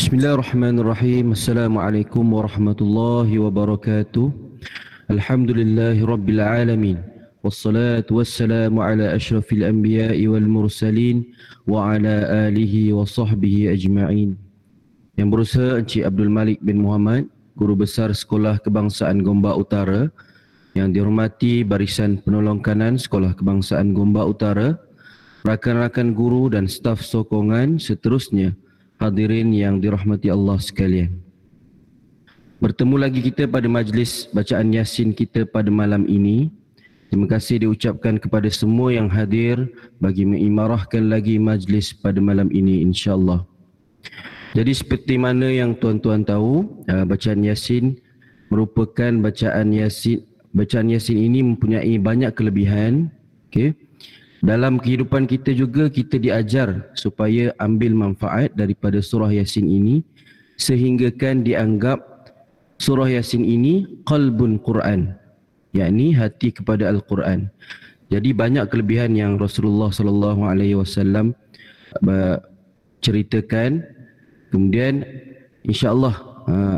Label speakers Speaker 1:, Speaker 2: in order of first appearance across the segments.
Speaker 1: Bismillahirrahmanirrahim. Assalamualaikum warahmatullahi wabarakatuh. Alhamdulillahi rabbil alamin. Wassalatu wassalamu ala ashrafil anbiya'i wal mursalin wa ala alihi wa sahbihi ajma'in. Yang berusaha Encik Abdul Malik bin Muhammad, Guru Besar Sekolah Kebangsaan Gombak Utara. Yang dihormati Barisan Penolong Kanan Sekolah Kebangsaan Gombak Utara, rakan-rakan guru dan staf sokongan seterusnya, hadirin yang dirahmati Allah sekalian. Bertemu lagi kita pada majlis bacaan Yasin kita pada malam ini. Terima kasih diucapkan kepada semua yang hadir bagi mengimarahkan lagi majlis pada malam ini, insya-Allah. Jadi seperti mana yang tuan-tuan tahu, bacaan Yasin merupakan bacaan Yasin ini mempunyai banyak kelebihan. Okey. Dalam kehidupan kita juga kita diajar supaya ambil manfaat daripada surah Yasin ini, sehinggakan dianggap surah Yasin ini qalbun Quran, yakni hati kepada Al-Quran. Jadi banyak kelebihan yang Rasulullah sallallahu alaihi wasallam ceritakan. Kemudian insya-Allah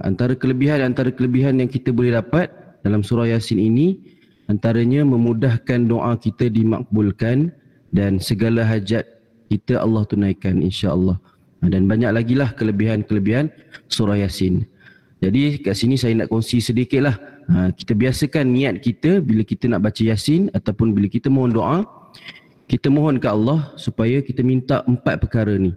Speaker 1: antara kelebihan yang kita boleh dapat dalam surah Yasin ini, antaranya memudahkan doa kita dimakbulkan dan segala hajat kita Allah tunaikan, insya-Allah. Dan banyak lagi lah kelebihan-kelebihan surah Yasin. Jadi kat sini saya nak kongsi sedikit lah. Kita biasakan niat kita bila kita nak baca Yasin ataupun bila kita mohon doa, kita mohon ke Allah supaya kita minta 4 perkara ni.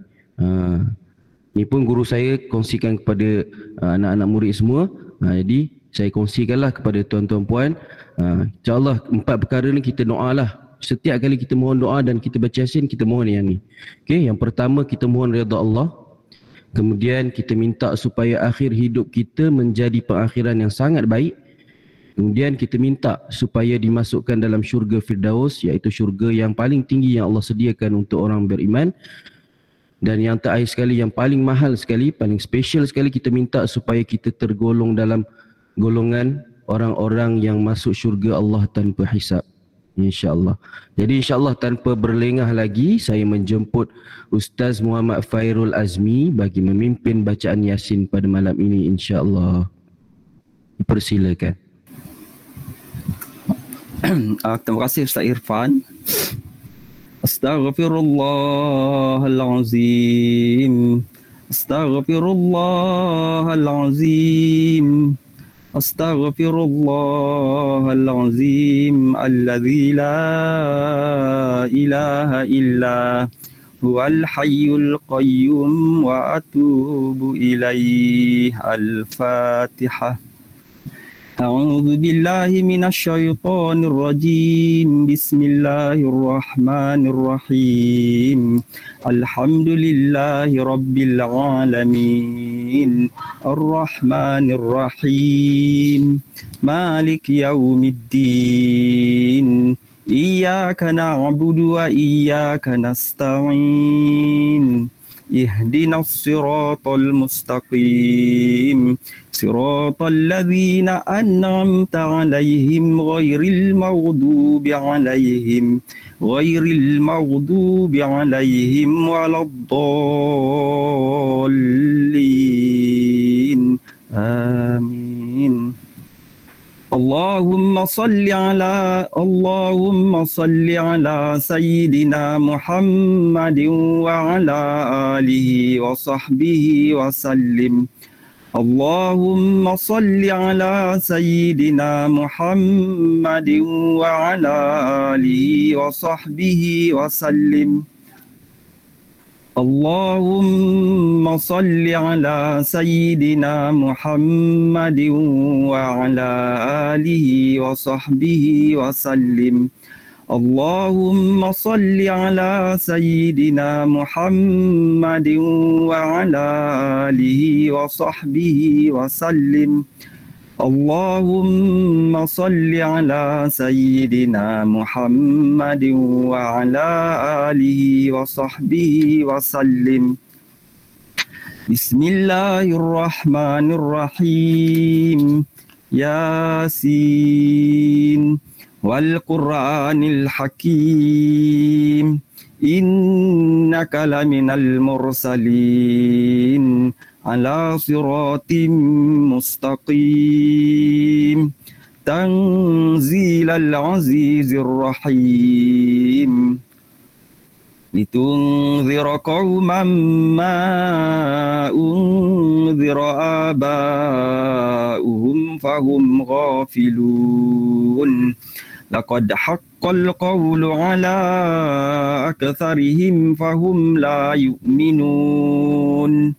Speaker 1: Ni pun guru saya kongsikan kepada anak-anak murid semua. Jadi saya kongsikanlah kepada tuan-tuan puan. InsyaAllah 4 perkara ni kita doalah. Setiap kali kita mohon doa dan kita baca Yasin, kita mohon yang ni. Okay, yang pertama kita mohon redha Allah. Kemudian kita minta supaya akhir hidup kita menjadi pengakhiran yang sangat baik. Kemudian kita minta supaya dimasukkan dalam syurga Firdaus, iaitu syurga yang paling tinggi yang Allah sediakan untuk orang beriman. Dan yang terakhir sekali, yang paling mahal sekali, paling special sekali, kita minta supaya kita tergolong dalam golongan orang-orang yang masuk syurga Allah tanpa hisab, insya-Allah. Jadi insya-Allah tanpa berlengah lagi, saya menjemput Ustaz Muhammad Fairul Azmi bagi memimpin bacaan Yasin pada malam ini, insya-Allah. Persilakan.
Speaker 2: Terima kasih Ustaz Irfan. Astaghfirullahalazim. Astaghfirullahalazim. Astaghfirullahalazim alladzi la ilaha illa huwal hayyul qayyum wa atubu ilaihi. Al-Fatihah. A'udzu billahi minasyaitonir rajim. Bismillahirrahmanirrahim. Alhamdulillahi rabbil alamin. Ar-Rahmanir Rahim. Maliki yaumiddin. Iyyaka na'budu wa iyyaka nasta'in. Ihdinas siratal mustaqim. Siratal ladzina an'amta 'alaihim ghairil maghdubi 'alaihim waladdallin. Amin. Allahumma salli ala sayyidina Muhammadin wa ala alihi wa sahbihi wa sallim. Allahumma salli ala sayyidina Muhammadin wa ala alihi wa sahbihi wa sallim. Allahumma salli ala sayyidina Muhammadin wa ala alihi wa sahbihi wa sallim. Allahumma salli ala sayyidina Muhammadin wa ala alihi wa sahbihi wa sallim. Allahumma salli ala sayyidina Muhammadin wa ala alihi wa sahbihi wa sallim. Bismillahirrahmanirrahim. Yasin wal Qur'anil Hakim. Innaka laminal mursalin على صراط مستقيم تنزيل العزيز الرحيم لتنذر قوما ما أنذر آباؤهم فهم غافلون لقد حق القول على أكثرهم فهم لا يؤمنون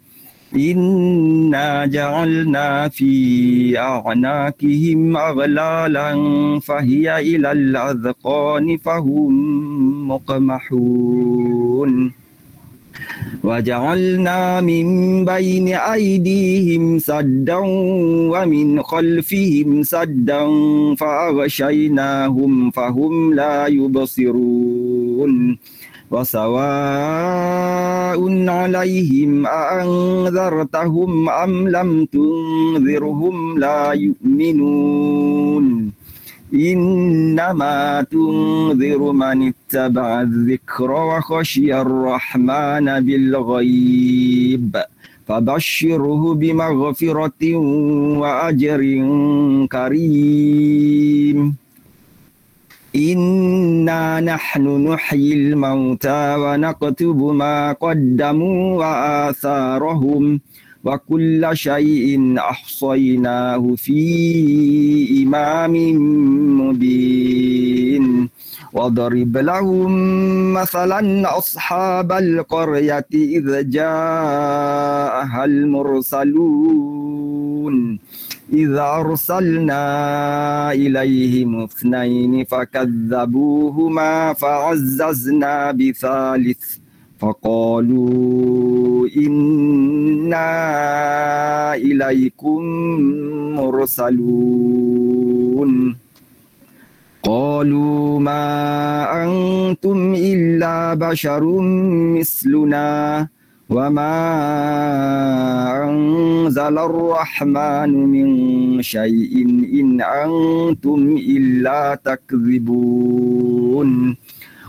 Speaker 2: إنا جعلنا في أعناقهم أغلالا فهي إلى الأذقان فهم مقمحون وجعلنا من بين أيديهم سدا ومن خلفهم سدا فأغشيناهم فهم لا يبصرون وسواء عليهم أأنذرتهم أم لم تنذرهم لا يؤمنون إنما تنذر من اتبع الذكر وخشي الرحمن بالغيب فبشره بمغفرة وأجر كريم إنا نحن نحيي الموتى ونكتب ما قدموا وآثارهم وكل شيء أحصيناه في إمام مبين واضرب لهم مثلا أصحاب القرية إذ جاءها المرسلون إذ أرسلنا إليهم 2 فكذبوهما فعززنا بثالث فقالوا إنا إليكم مرسلون قالوا ما أنتم إلا بشر مثلنا وما أنزل الرحمن من شيء إن أنتم إلا تكذبون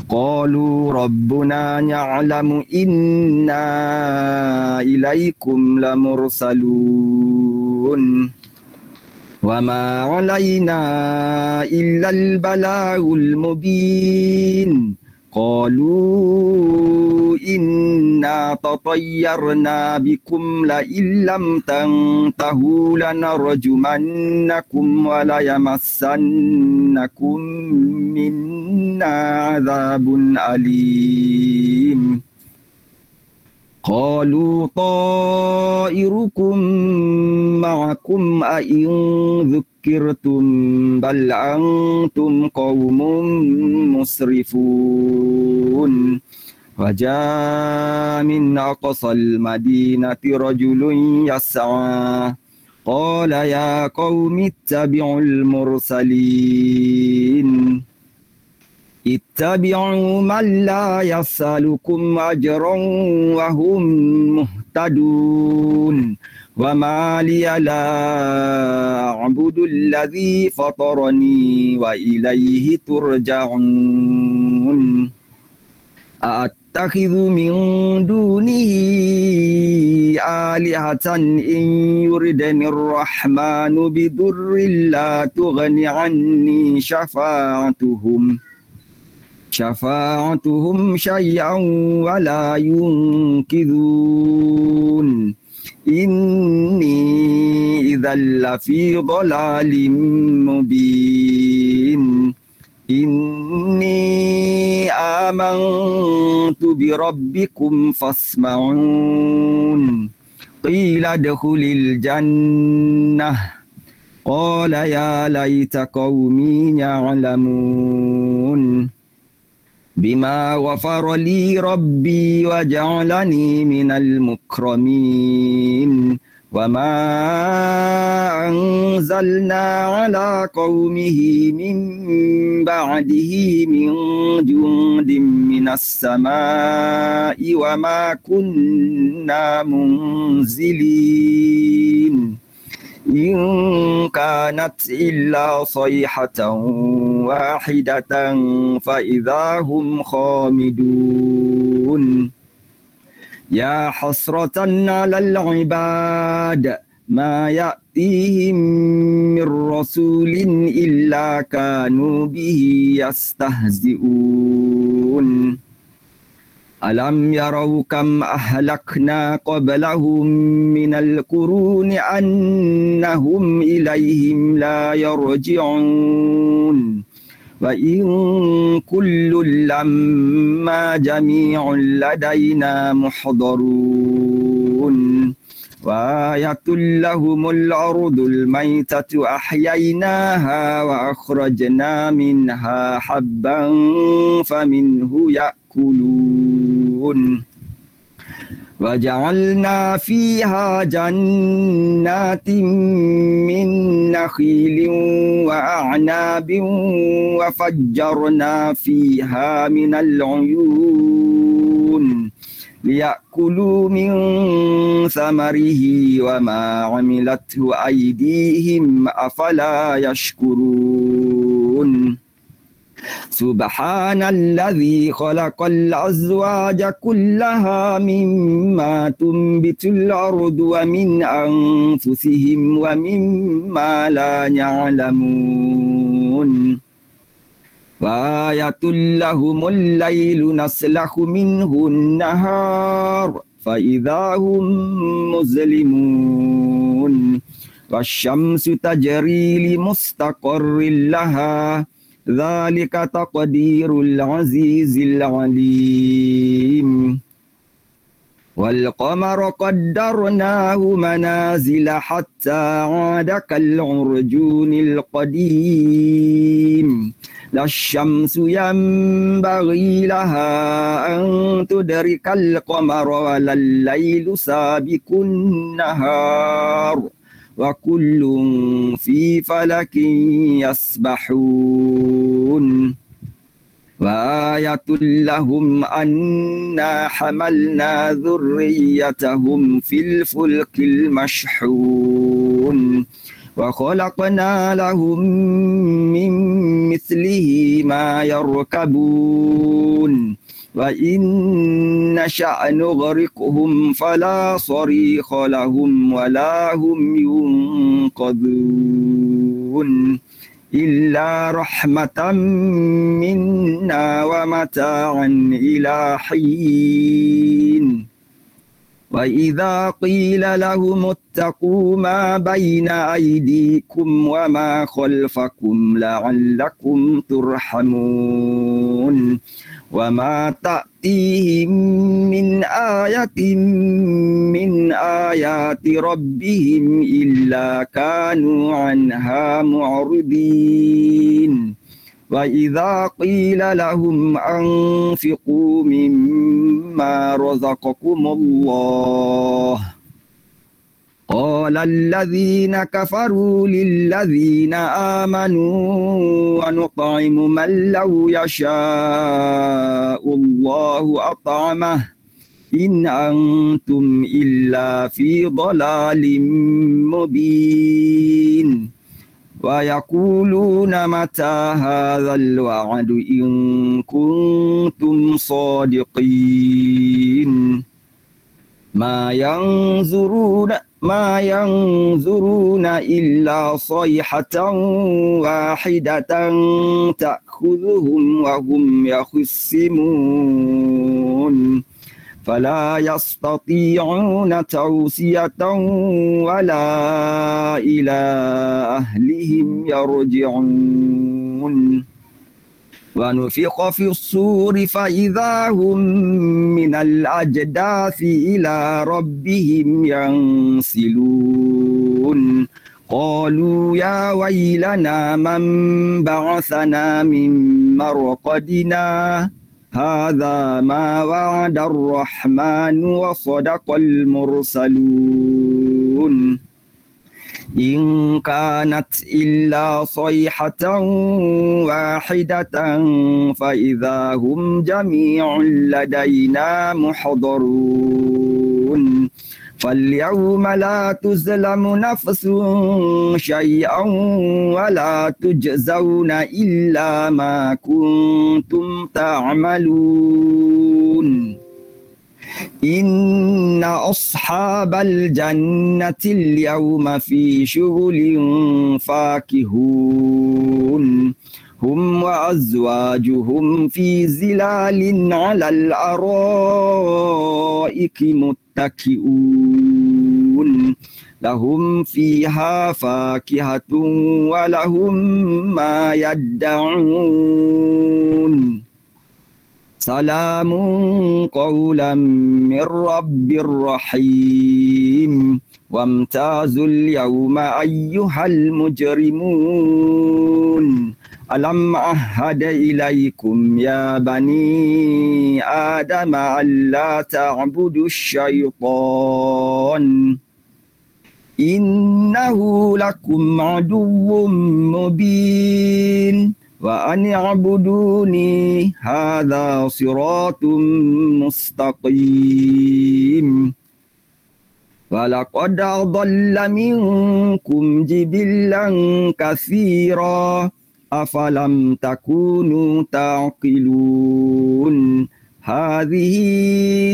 Speaker 2: قالوا ربنا يعلم إنا إليكم لمرسلون وما علينا إلا البلاغ المبين قالوا إنا تطيرنا بكم لئن لم تنتهوا لنرجمنكم وليمسنكم منا عذاب أليم قالوا طائركم معكم أئن ذكرتم بل أنتم قوم مسرفون وجاء من أقصى المدينة رجل يسعى قال يا قوم اتبعوا المرسلين اتبعوا من لا يسألكم أجرا وهم مهتدون وما لي لا أعبد الذي فطرني وإليه ترجعون أتخذ من دونه آلهة إن يردني الرحمن بضر لا تغن عني شفاعتهم شيئا ولا ينقذون إني إذا لفي ضلال مبين إني آمنت بربكم فاسمعون قيل ادخل الجنة قال يا ليت قومي يعلمون بما غفر لي ربي وجعلني من المكرمين وما أنزلنا على قومه من بعده من جند من السماء وما كنا منزلين إن كانت إلا صيحة واحدة فإذا هم خامدون يا حسرة على العباد ما يأتيهم من رسول إلا كانوا به يستهزئون ألم يروا كم أهلكنا قبلهم من القرون أنهم إليهم لا يرجعون وإن كل لما جميع لدينا محضرون وآية لهم الأرض الميتة أحييناها وأخرجنا منها حبا فمنه يأكلون وجعلنا فيها جنات من نخيل وأعناب وفجرنا فيها من العيون ليأكلوا من ثمره وما عملته أيديهم أفلا يشكرون سبحان الذي خلق الأزواج كلها مما تنبت الأرض ومن أنفسهم ومما لا يعلمون وآية لهم الليل نسلخ منه النهار فإذا هم مظلمون والشمس تجري لمستقر لها ذلك تقدير العزيز العليم والقمر قدرناه منازل حتى عاد كالعرجون القديم لا الشمس ينبغي لها أن تدرك القمر ولا الليل سابق النهار وكل في فلك يسبحون وآية لهم أنا حملنا ذريتهم في الفلك المشحون وخلقنا لهم من مثله ما يركبون وإن نشأ نغرقهم فلا صريخ لهم ولا هم ينقذون إلا رحمة منا ومتاعا إلى حين وإذا قيل لهم اتقوا ما بين أيديكم وما خلفكم لعلكم ترحمون وما تأتيهم من آية من آيات ربهم إلا كانوا عنها معرضين وإذا قيل لهم أنفقوا مما رزقكم الله قال الذين كفروا للذين آمنوا ونطعم من لو يشاء الله أطعمه إن أنتم إلا في ضلال مبين ويقولون متى هذا الوعد إن كنتم صادقين ما ينظرون إلا صيحة واحدة تأخذهم وهم يخصمون فلا يستطيعون توصية ولا إلى أهلهم يرجعون ونفخ في الصور فإذا هم من الأجداث إلى ربهم ينسلون قالوا يا ويلنا من بعثنا من مرقدنا هذا ما وعد الرحمن وصدق المرسلون إن كانت إلا صيحة واحدة فإذا هم جميع لدينا محضرون فاليوم لا تظلم نفس شيئا ولا تجزون إلا ما كنتم تعملون إن أصحاب الجنة اليوم في شغل فاكهون هم وأزواجهم في زلال على الأرائك متكئون لهم فيها فاكهة ولهم ما يدعون سلام قولا من رب رحيم وامتازوا اليوم أيها المجرمون ألم أعهد إليكم يا بني آدم ألا تعبدوا الشيطان إنه لكم عدو مبين وأن اعبدوني هذا صراط مستقيم ولقد أضل منكم جبلا كثيرا أفلم تكونوا تعقلون هذه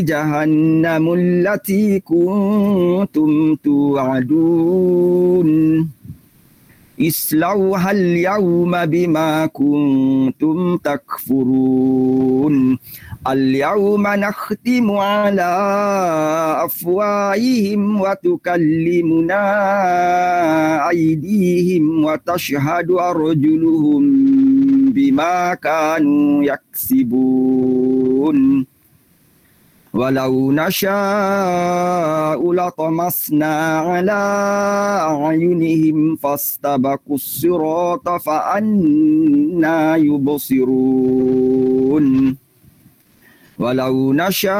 Speaker 2: جهنم التي كنتم توعدون اصلوها اليوم بما كنتم تكفرون اليوم نختم على أفواههم وتكلمنا أيديهم وتشهد أرجلهم بما كانوا يكسبون ولو نشاء لطمسنا على أعينهم فاستبقوا الصراط فأنى يبصرون ولو نشاء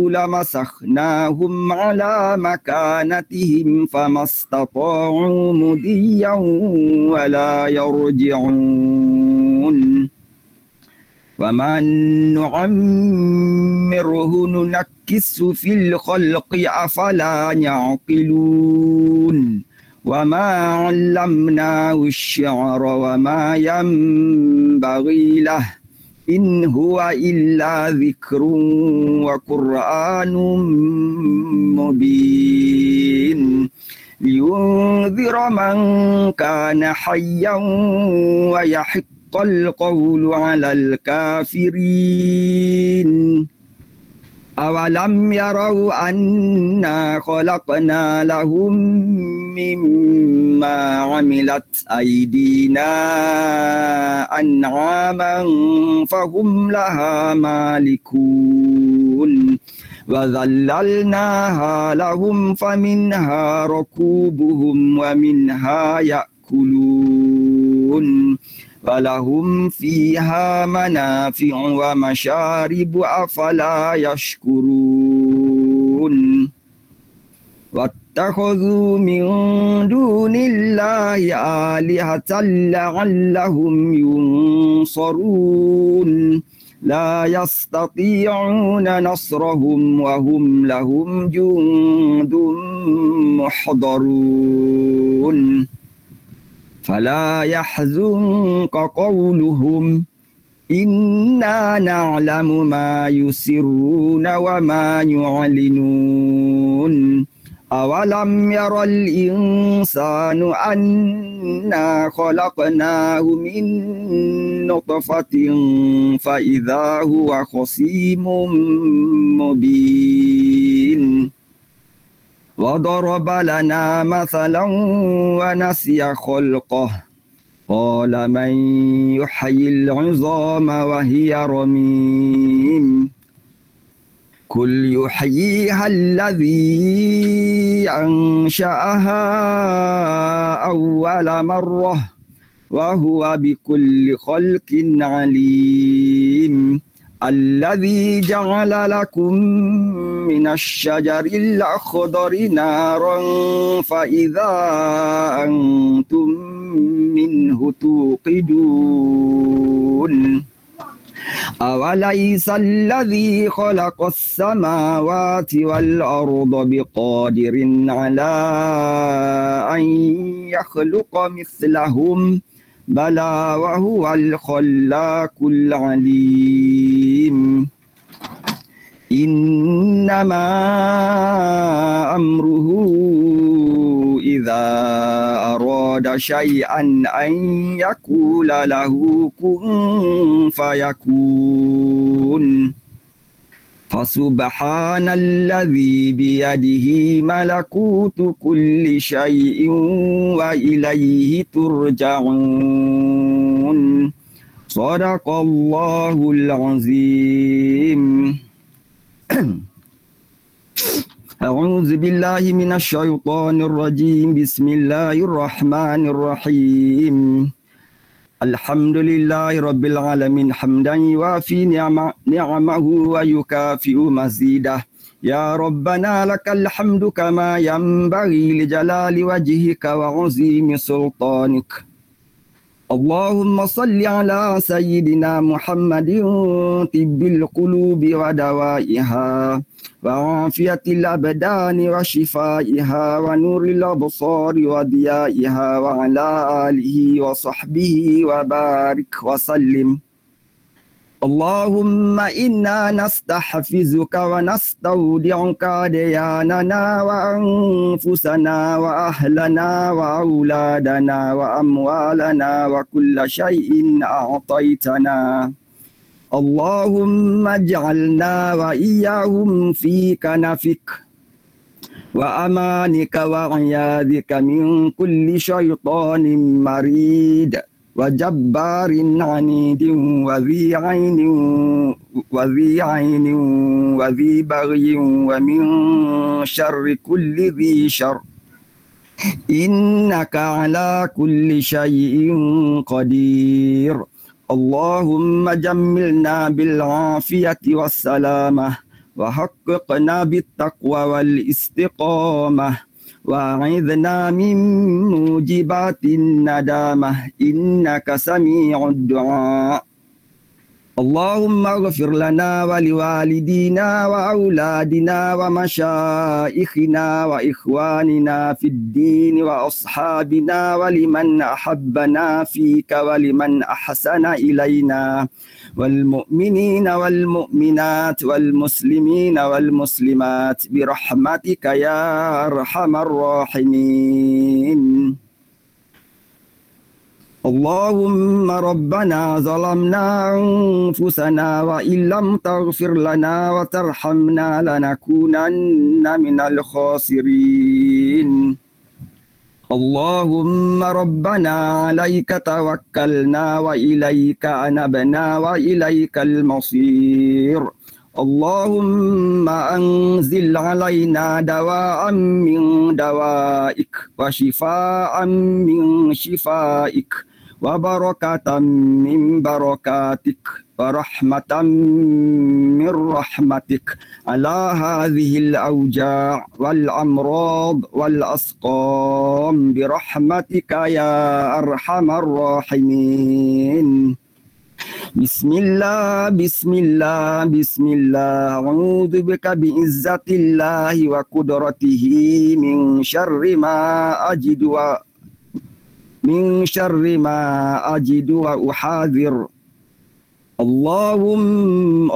Speaker 2: لمسخناهم على مكانتهم فما استطاعوا مضيا ولا يرجعون ومن نعمره ننكس في الخلق أفلا يعقلون وما علمناه الشعر وما ينبغي له إن هو إلا ذكر وقرآن مبين لينذر من كان حيا ويحق القول على الكافرين أولم يروا أنا خلقنا لهم مما عملت أيدينا أنعاما فهم لها مالكون وذللناها لهم فمنها ركوبهم ومنها يأكلون ولهم فيها منافع ومشارب أفلا يشكرون واتخذوا من دون الله آلهة لعلهم ينصرون لا يستطيعون نصرهم وهم لهم جند محضرون فلا يحزنك قولهم إنا نعلم ما يسرون وما يعلنون أولم ير الإنسان أنا خلقناه من نطفة فإذا هو خصيم مبين وضرب لنا مثلا ونسي خلقه قال من يحيي العظام وهي رميم قل يحييها الذي أنشأها أول مرة وهو بكل خلق عليم الذي جعل لكم من الشجر الأخضر نارا فإذا أنتم منه توقدون أوليس الذي خلق السماوات والأرض بقادر على أن يخلق مثلهم بلى وهو الخلاق العليم إنما أمره إذا أراد شيئا أن يقول له كن فيكون فسبحان الذي بيده ملكوت كل شيء وإليه ترجعون صدق الله العظيم. أعوذ بالله من الشيطان الرجيم. بسم الله الرحمن الرحيم. الحمد لله رب العالمين حمدا يوافي نعمه ويكافئ مزيده. يا ربنا لك الحمد كما ينبغي لجلال وجهك وعظيم سلطانك. اللهم صل على سيدنا محمد طب القلوب ودوائها وعافية الأبدان وشفائها ونور الأبصار وضيائها وعلى آله وصحبه وبارك وسلم. اللهم إنا نستحفظك ونستودعك دياننا وأنفسنا وأهلنا وأولادنا وأموالنا وكل شيء أعطيتنا. اللهم اجعلنا وإياهم في كنفك وأمانك وعياذك من كل شيطان مريد وجبار عنيد وذي عين وذي بغي ومن شر كل ذي شر إنك على كل شيء قدير. اللهم جملنا بالعافية والسلامة وحققنا بالتقوى والاستقامة وأعذنا من موجبات الندامة إنك سميع الدعاء. اللهم اغفر لنا ولوالدينا وأولادنا ومشائخنا وإخواننا في الدين وأصحابنا ولمن أحبنا فيك ولمن أحسن إلينا والمؤمنين والمؤمنات والمسلمين والمسلمات برحمتك يا أرحم الراحمين. اللهم ربنا ظلمنا أنفسنا وإن لم تغفر لنا وترحمنا لنكونن من الخاسرين. اللهم ربنا عليك توكلنا وإليك أنبنا وإليك المصير. اللهم أنزل علينا دواء من دوائك وشفاء من شفائك وبركة من بركاتك ورحمة من رحمتك على هذه الأوجاع والأمراض والأسقام برحمتك يا أرحم الراحمين. بسم الله بسم الله بسم الله أعوذ بك بعزة الله وقدرته من شر ما أجد وأحاذر. اللهم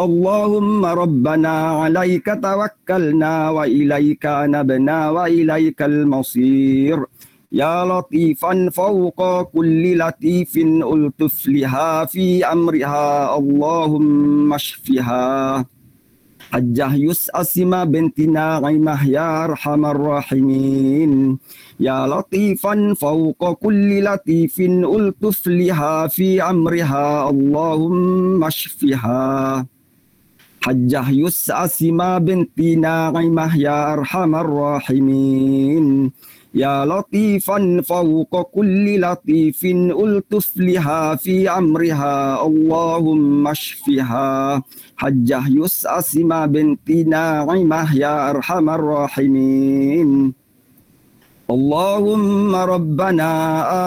Speaker 2: ربنا عليك توكلنا وإليك أنبنا وإليك المصير. يا لطيفا فوق كل لطيف ألطف لها في أمرها اللهم اشفها. حجة يسأسم بنت ناعمة يا أرحم الراحمين. يا لطيفا فوق كل لطيف ألطف لها في أمرها اللهم اشفها. حجة يسأسم بنت ناعمة يا أرحم الراحمين. يا لطيفا فوق كل لطيف ألطف لها في أمرها اللهم اشفها. حجة يسأسم بنت ناعمة يا أرحم الراحمين. اللهم ربنا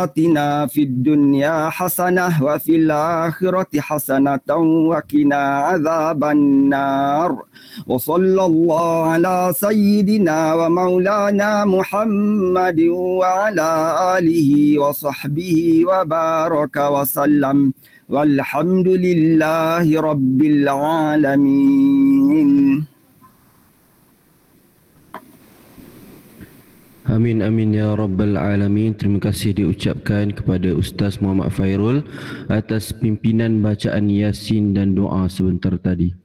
Speaker 2: آتنا في الدنيا حسنة وفي الآخرة حسنة وقنا عذاب النار. وصلى الله على سيدنا ومولانا محمد وعلى آله وصحبه وبارك وسلم والحمد لله رب العالمين.
Speaker 1: Amin amin ya rabbal alamin. Terima kasih diucapkan kepada Ustaz Muhammad Fairul atas pimpinan bacaan Yasin dan doa sebentar tadi.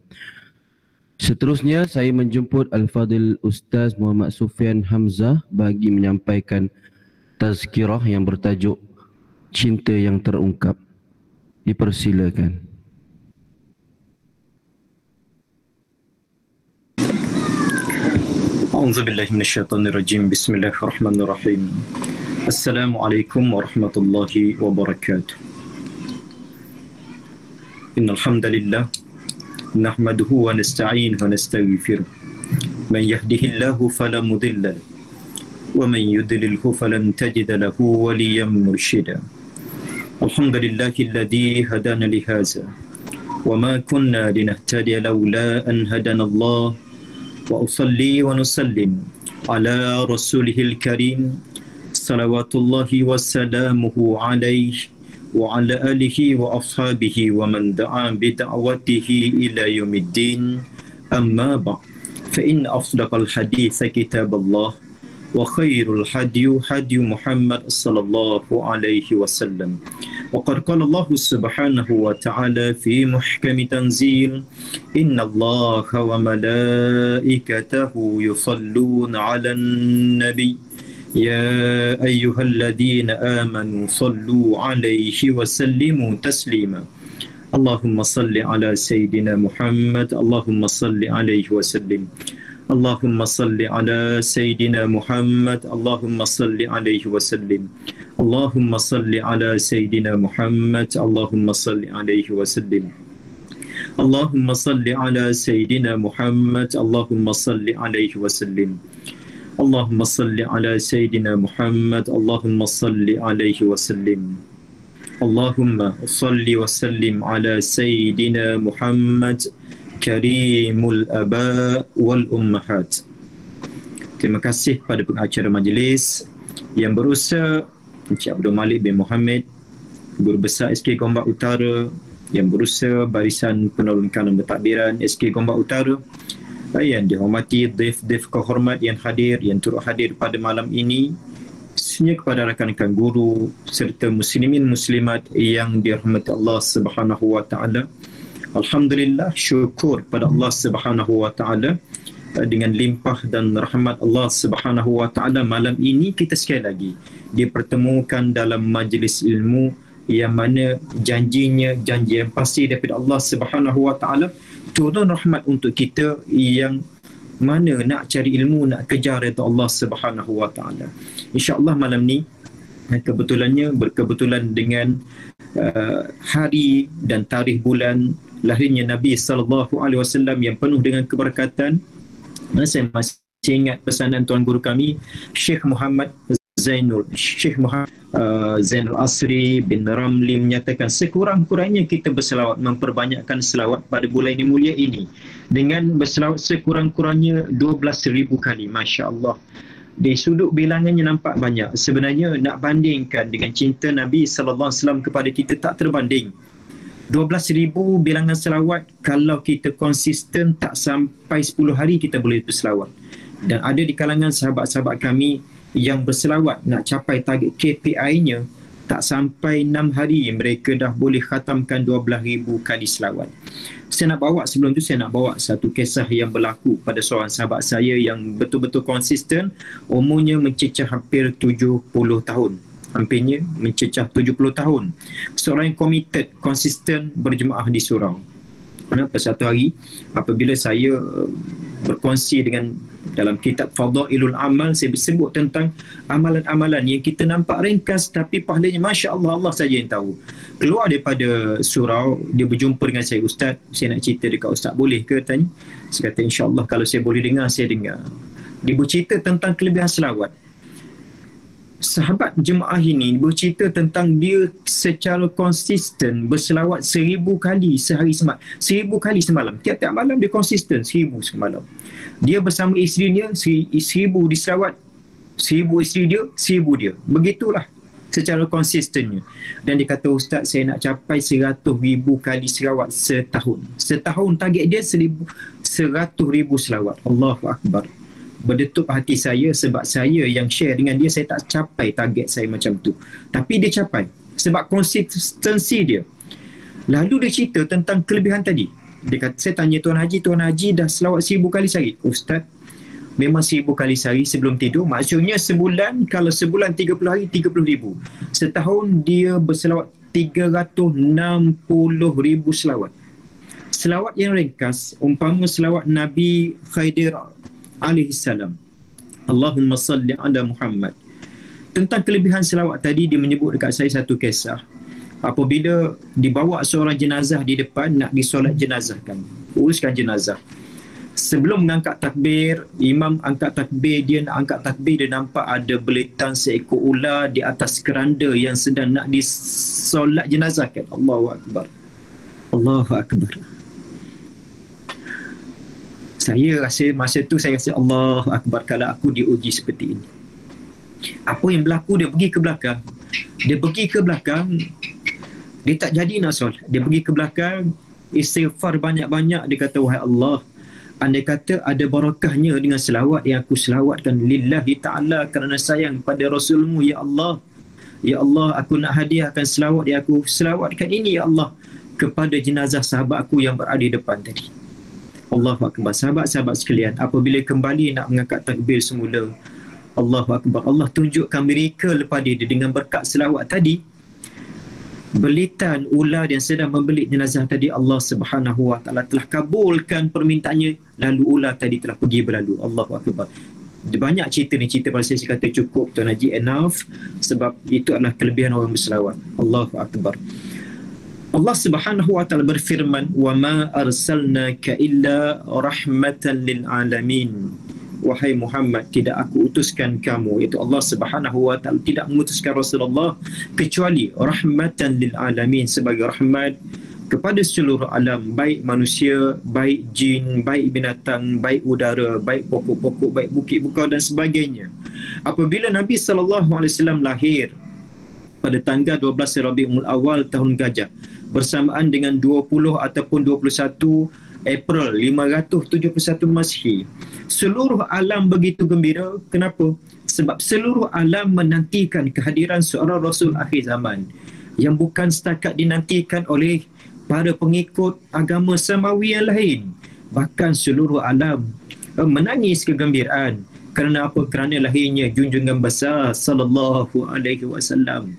Speaker 1: Seterusnya saya menjemput Al-Fadil Ustaz Muhammad Sufian Hamzah bagi menyampaikan tazkirah yang bertajuk Cinta yang Terungkap. Dipersilakan.
Speaker 3: أعوذ بالله من الشيطان الرجيم بسم الله الرحمن الرحيم السلام عليكم ورحمة الله وبركاته إن الحمد لله نحمده ونستعينه ونستغفره من يهده الله فلا مضل له ومن يضلله فلن تجد له وليا مرشدا الحمد لله الذي هدانا لهذا وما كنا لنهتدي لولا أن هدانا الله وأصلي ونسلم على رسوله الكريم صلوات الله وسلامه عليه وعلى آله وأصحابه ومن دعا بدعوته إلى يوم الدين أما بعد فإن أصدق الحديث كتاب الله وخير الهدي هدي محمد صلى الله عليه وسلم وقد قال الله سبحانه وتعالى في محكم تنزيل إن الله وملائكته يصلون على النبي يا أيها الذين آمنوا صلوا عليه وسلموا تسليما اللهم صل على سيدنا محمد اللهم صل عليه وسلم اللهم صل على سيدنا محمد اللهم صل عليه وسلم اللهم صل على سيدنا محمد اللهم صل عليه وسلم اللهم صل على سيدنا محمد اللهم صل عليه وسلم اللهم صل على سيدنا محمد اللهم صل عليه وسلم اللهم صل وسلم على سيدنا محمد Karimul Aba wal Ummahat. Terima kasih kepada pengacara majlis yang berusaha, Encik Abdul Malik bin Muhammad, Guru Besar SK Gombak Utara, yang berusaha Barisan Penolong Kanan Mentadbiran SK Gombak Utara, yang dihormati Dif kehormat yang hadir, yang turut hadir pada malam ini, khususnya kepada rakan-rakan guru serta muslimin muslimat yang dirahmati Allah Subhanahu wa taala. Alhamdulillah, syukur pada Allah Subhanahu wa taala dengan limpah dan rahmat Allah Subhanahu wa taala malam ini kita sekali lagi dipertemukan dalam majlis ilmu yang mana janji yang pasti daripada Allah Subhanahu wa taala, turun rahmat untuk kita yang mana nak cari ilmu, nak kejar redha Allah Subhanahu wa taala. Insya-Allah malam ni berkebetulan dengan hari dan tarikh bulan lahirnya Nabi sallallahu alaihi wasallam yang penuh dengan keberkatan. Saya masih ingat pesanan tuan guru kami Syekh Muhammad Zainul Asri bin Ramli menyatakan sekurang-kurangnya kita berselawat, memperbanyakkan selawat pada bulan yang mulia ini dengan berselawat sekurang-kurangnya 12,000 kali. Masya-Allah. Di sudut bilangannya nampak banyak. Sebenarnya nak bandingkan dengan cinta Nabi sallallahu alaihi wasallam kepada kita tak terbanding. 12,000 bilangan selawat, kalau kita konsisten tak sampai 10 hari kita boleh berselawat. Dan ada di kalangan sahabat-sahabat kami yang berselawat nak capai target KPI-nya tak sampai 6 hari mereka dah boleh khatamkan 12,000 kali selawat. Sebelum tu saya nak bawa satu kisah yang berlaku pada seorang sahabat saya yang betul-betul konsisten, umurnya mencecah hampir 70 tahun. Hampirnya mencecah 70 tahun. Seorang yang committed, konsisten berjemaah di surau. Pada satu hari, apabila saya berkongsi dengan dalam kitab Fadailul Amal, saya sebut tentang amalan-amalan yang kita nampak ringkas tapi pahalanya Masya Allah, Allah saja yang tahu. Keluar daripada surau, dia berjumpa dengan saya, Ustaz, saya nak cerita dekat Ustaz, boleh ke? Tanya. Saya kata, Insya Allah kalau saya boleh dengar, saya dengar. Dia bercerita tentang kelebihan selawat. Sahabat jemaah ini bercerita tentang dia secara konsisten berselawat 1,000 kali sehari semalam. 1,000 kali semalam. Tiap-tiap malam dia konsisten 1,000 semalam. Dia bersama isterinya 1,000 diselawat. 1,000 isteri dia, 1,000 dia. Begitulah secara konsistennya. Dan dia kata, Ustaz, saya nak capai 100,000 kali selawat setahun. Setahun target dia 100,000 selawat. Allahu Akbar. berdetuk hati saya sebab saya yang share dengan dia, saya tak capai target saya macam tu. Tapi dia capai sebab konsistensi dia. Lalu dia cerita tentang kelebihan tadi. Dia kata, saya tanya Tuan Haji dah selawat 1000 kali sehari? Ustaz, memang 1000 kali sehari sebelum tidur. Maksudnya sebulan, kalau sebulan 30 hari, 30,000. Setahun dia berselawat 360,000 selawat. Selawat yang ringkas, umpama selawat Nabi Khidir alaihissalam, Allahumma salli ala Muhammad. Tentang kelebihan selawat tadi, dia menyebut dekat saya satu kisah. Apabila dibawa seorang jenazah di depan, nak disolat jenazahkan, uruskan jenazah. Sebelum mengangkat takbir, imam angkat takbir, dia nak angkat takbir, dia nampak ada belitan seekor ular di atas keranda yang sedang nak disolat jenazahkan. Allahu Akbar. Allahu Akbar. Saya rasa masa tu saya rasa Allahu Akbar, kalau aku diuji seperti ini. Apa yang berlaku, dia pergi ke belakang. Dia tak jadi nak solat. Dia pergi ke belakang, istighfar banyak-banyak. Dia kata, wahai Allah, andai kata ada barakahnya dengan selawat yang aku selawatkan lillahi ta'ala, kerana sayang pada Rasulmu, ya Allah. Ya Allah, aku nak hadiahkan selawat yang aku selawatkan ini, ya Allah, kepada jenazah sahabat aku yang berada di depan tadi. Allahu Akbar. Sahabat-sahabat sekalian, apabila kembali nak mengangkat takbir semula, Allahu Akbar, Allah tunjukkan miracle pada dia dengan berkat selawat tadi. Belitan ular yang sedang membelit jenazah tadi, Allah Subhanahu Wa Taala telah kabulkan permintaannya, lalu ular tadi telah pergi berlalu. Allahu Akbar. Banyak cerita ni, cerita pada saya kata cukup Tuan Haji, enough, sebab itu adalah kelebihan orang berselawat. Allahu Akbar. Allah Subhanahu Wa Taala berfirman, wa ma arsalnaka illa rahmatan lil alamin. Wahai Muhammad, tidak aku utuskan kamu, iaitu Allah Subhanahu Wa Taala tidak mengutuskan Rasulullah kecuali rahmatan lil alamin, sebagai rahmat kepada seluruh alam, baik manusia, baik jin, baik binatang, baik udara, baik pokok-pokok, baik bukit-bukit dan sebagainya. Apabila Nabi SAW lahir pada tanggal 12 Rabiul Awal tahun Gajah, bersamaan dengan 20 ataupun 21 April 571 Masihi, seluruh alam begitu gembira. Kenapa? Sebab seluruh alam menantikan kehadiran seorang Rasul akhir zaman yang bukan setakat dinantikan oleh para pengikut agama samawi yang lain. Bahkan seluruh alam menangis kegembiraan. Kerana apa? Kerana lahirnya junjungan besar sallallahu alaihi wasallam.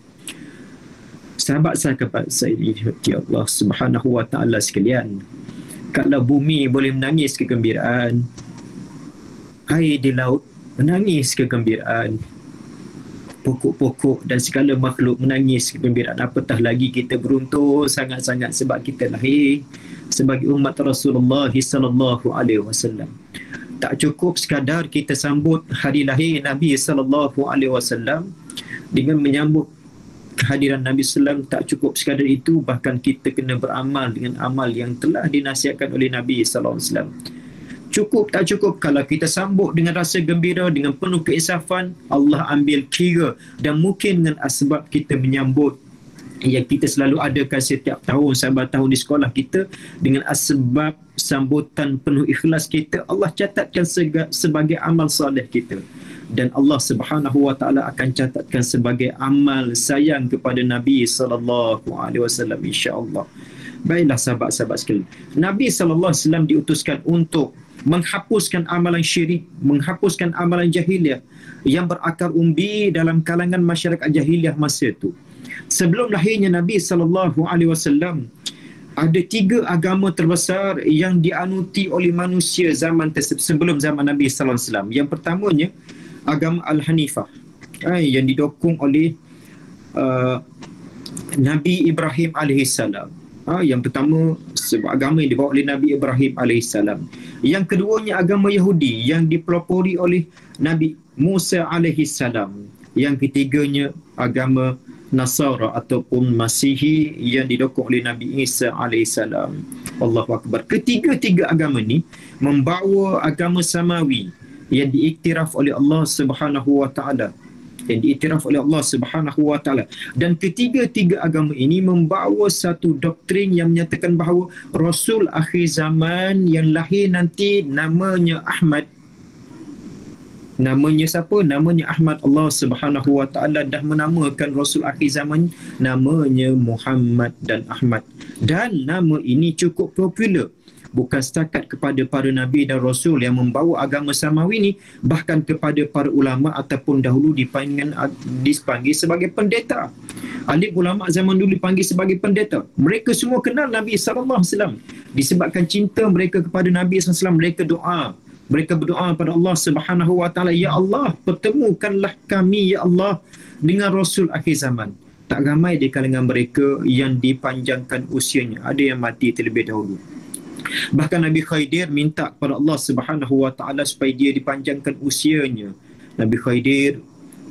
Speaker 3: Sahabat-sahabat saya di Allah Subhanahu Wa Taala sekalian, kalau bumi boleh menangis kegembiraan, air di laut menangis kegembiraan, pokok-pokok dan segala makhluk menangis kegembiraan, apatah lagi kita beruntung sangat-sangat sebab kita lahir sebagai umat Rasulullah sallallahu alaihi wasallam. Tak cukup sekadar kita sambut hari lahir Nabi sallallahu alaihi wasallam dengan menyambut kehadiran Nabi SAW, tak cukup sekadar itu, bahkan kita kena beramal dengan amal yang telah dinasihatkan oleh Nabi SAW. Cukup tak cukup kalau kita sambut dengan rasa gembira, dengan penuh keinsafan, Allah ambil kira, dan mungkin dengan asbab kita menyambut yang kita selalu adakan setiap tahun, sahabat tahun di sekolah kita, dengan asbab sambutan penuh ikhlas kita, Allah catatkan sebagai amal soleh kita. Dan Allah Subhanahu Wa Taala akan catatkan sebagai amal sayang kepada Nabi sallallahu alaihi wasallam, insya-Allah. Baiklah sahabat-sahabat sekalian, Nabi sallallahu alaihi wasallam diutuskan untuk menghapuskan amalan syirik, menghapuskan amalan jahiliah yang berakar umbi dalam kalangan masyarakat jahiliah masa itu. Sebelum lahirnya Nabi sallallahu alaihi wasallam, ada 3 agama terbesar yang dianuti oleh manusia zaman tersebut sebelum zaman Nabi sallallahu alaihi wasallam. Yang pertamanya agama Al-Hanifah, yang didokong oleh Nabi Ibrahim alaihissalam. Yang pertama sebuah agama yang dibawa oleh Nabi Ibrahim alaihissalam. Yang keduanya agama Yahudi yang dipelopori oleh Nabi Musa alaihissalam. Yang ketiganya agama Nasara ataupun Masihi yang didokong oleh Nabi Isa alaihissalam. Allahu Akbar. Ketiga-tiga agama ni membawa agama samawi yang diiktiraf oleh Allah Subhanahu Wa Taala, yang diiktiraf oleh Allah Subhanahu Wa Taala. Dan ketiga-tiga agama ini membawa satu doktrin yang menyatakan bahawa Rasul akhir zaman yang lahir nanti namanya Ahmad, Namanya siapa? Namanya Ahmad. Allah Subhanahu wa taala dah menamakan Rasul akhir zaman namanya Muhammad dan Ahmad. Dan nama ini cukup popular. Bukan setakat kepada para nabi dan rasul yang membawa agama samawi ini, bahkan kepada para ulama ataupun dahulu dipanggil sebagai pendeta. Alim ulama zaman dulu dipanggil sebagai pendeta. Mereka semua kenal Nabi sallallahu alaihi wasallam. Disebabkan cinta mereka kepada Nabi sallallahu alaihi wasallam, mereka doa. Mereka berdoa pada Allah Subhanahu wa taala, ya Allah, pertemukanlah kami ya Allah dengan Rasul akhir zaman. Tak ramai di kalangan mereka yang dipanjangkan usianya. Ada yang mati terlebih dahulu. Bahkan Nabi Khidir minta kepada Allah Subhanahu wa taala supaya dia dipanjangkan usianya. Nabi Khidir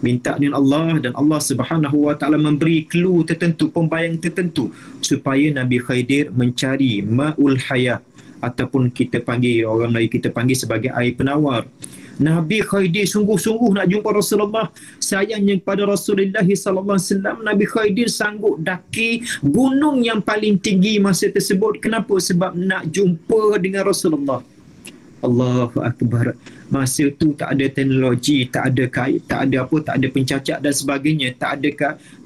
Speaker 3: minta dengan Allah dan Allah Subhanahu wa taala memberi clue tertentu, pembayang tertentu supaya Nabi Khidir mencari ma'ul hayat, ataupun kita panggil, orang Melayu kita panggil sebagai air penawar. Nabi Khidir sungguh-sungguh nak jumpa Rasulullah. Sayangnya kepada Rasulullah sallallahu alaihi wasallam, Nabi Khidir sanggup daki gunung yang paling tinggi masa tersebut. Kenapa? Sebab nak jumpa dengan Rasulullah. Allahu akbar. Masa tu tak ada teknologi, tak ada kait, tak ada apa, tak ada pencacak dan sebagainya, tak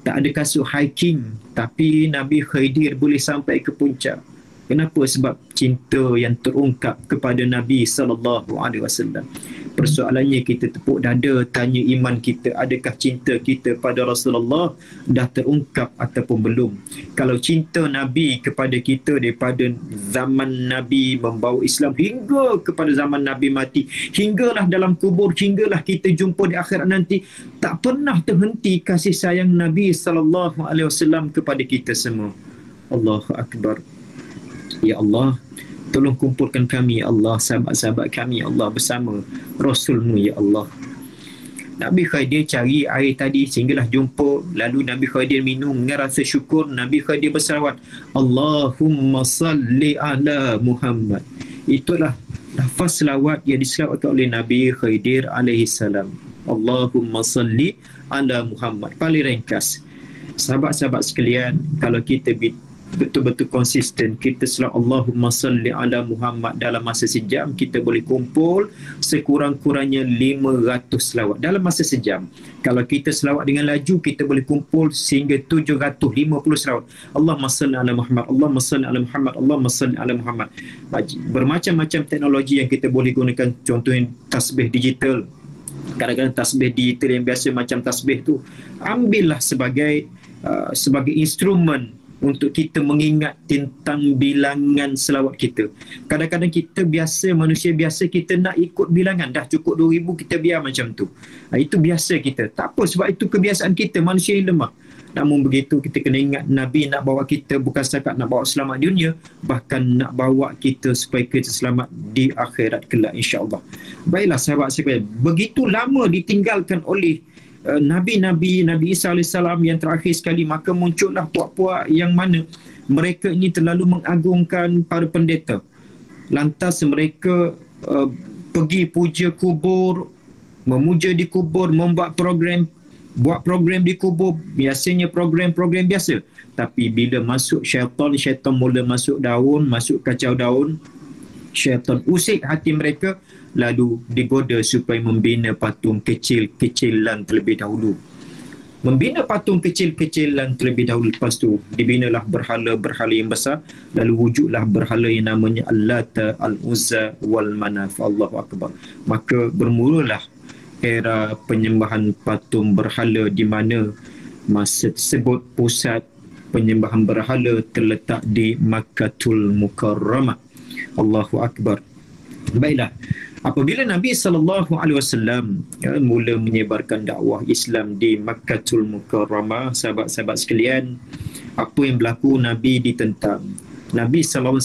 Speaker 3: ada kasut hiking, tapi Nabi Khidir boleh sampai ke puncak. Kenapa? Sebab cinta yang terungkap kepada Nabi sallallahu alaihi wasallam. Persoalannya kita tepuk dada tanya iman kita, adakah cinta kita pada Rasulullah dah terungkap ataupun belum. Kalau cinta Nabi kepada kita daripada zaman Nabi membawa Islam hingga kepada zaman Nabi mati, hinggalah dalam kubur, hinggalah kita jumpa di akhirat nanti, tak pernah terhenti kasih sayang Nabi sallallahu alaihi wasallam kepada kita semua. Allahu akbar. Ya Allah, tolong kumpulkan kami ya Allah, sahabat-sahabat kami ya Allah bersama Rasul-Mu ya Allah. Nabi Khidir cari air tadi sehinggalah jumpa. Lalu Nabi Khidir minum dengan rasa syukur. Nabi Khidir bersalawat, Allahumma salli ala Muhammad. Itulah lafaz selawat yang diselawatkan oleh Nabi Khidir alaihi salam. Allahumma salli ala Muhammad. Paling ringkas. Sahabat-sahabat sekalian, kalau kita betul-betul konsisten, kita selawat Allahumma salli ala Muhammad dalam masa sejam, kita boleh kumpul sekurang-kurangnya 500 selawat dalam masa sejam. Kalau kita selawat dengan laju, kita boleh kumpul sehingga 750 selawat. Allahumma salli ala Muhammad, Allahumma salli ala Muhammad, Allahumma salli ala Muhammad. Bermacam-macam teknologi yang kita boleh gunakan, contohnya tasbih digital. Kadang-kadang tasbih digital yang biasa macam tasbih tu, ambillah sebagai instrumen untuk kita mengingat tentang bilangan selawat kita. Kadang-kadang kita biasa, manusia biasa, kita nak ikut bilangan. Dah cukup 2,000, kita biar macam tu. Itu biasa kita. Tak apa, sebab itu kebiasaan kita, manusia yang lemah. Namun begitu, kita kena ingat Nabi nak bawa kita bukan setakat nak bawa selamat di dunia, bahkan nak bawa kita supaya kita selamat di akhirat kelak, insya-Allah. Baiklah sahabat sekalian, begitu lama ditinggalkan oleh Nabi Isa AS yang terakhir sekali, maka muncullah puak-puak yang mana mereka ini terlalu mengagungkan para pendeta. Lantas mereka pergi puja kubur, memuja di kubur, buat program di kubur, biasanya program-program biasa. Tapi bila masuk syaitan mula masuk daun, masuk kacau daun, syaitan usik hati mereka, lalu digoda supaya membina patung kecil-kecilan terlebih dahulu. Membina patung kecil-kecilan terlebih dahulu, lepas tu dibinalah berhala-berhala yang besar, lalu wujudlah berhala yang namanya Al-Lata, Al-Uzza, Wal-Manaf. Allahu Akbar. Maka bermulalah era penyembahan patung berhala, di mana masa tersebut pusat penyembahan berhala terletak di Makkatul Mukarramah. Allahu Akbar. Baiklah, apabila Nabi SAW mula menyebarkan dakwah Islam di Makkatul Mukarramah, sahabat-sahabat sekalian, apa yang berlaku? Nabi ditentang. Nabi SAW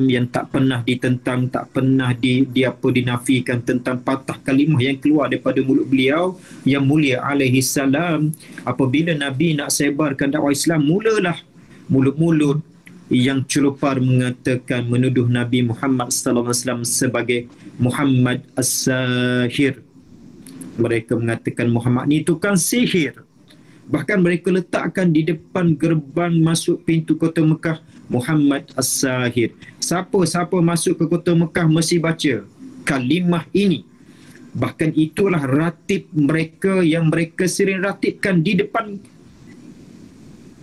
Speaker 3: yang tak pernah ditentang, tak pernah dinafikan tentang patah kalimah yang keluar daripada mulut beliau yang mulia alaihi salam. Apabila Nabi nak sebarkan dakwah Islam, mulalah mulut-mulut yang celupar mengatakan, menuduh Nabi Muhammad SAW sebagai Muhammad As-Sahir. Mereka mengatakan Muhammad ni tukang sihir. Bahkan mereka letakkan di depan gerbang masuk pintu kota Mekah, Muhammad As-Sahir. Siapa masuk ke kota Mekah mesti baca kalimah ini. Bahkan itulah ratib mereka yang mereka sering ratibkan di depan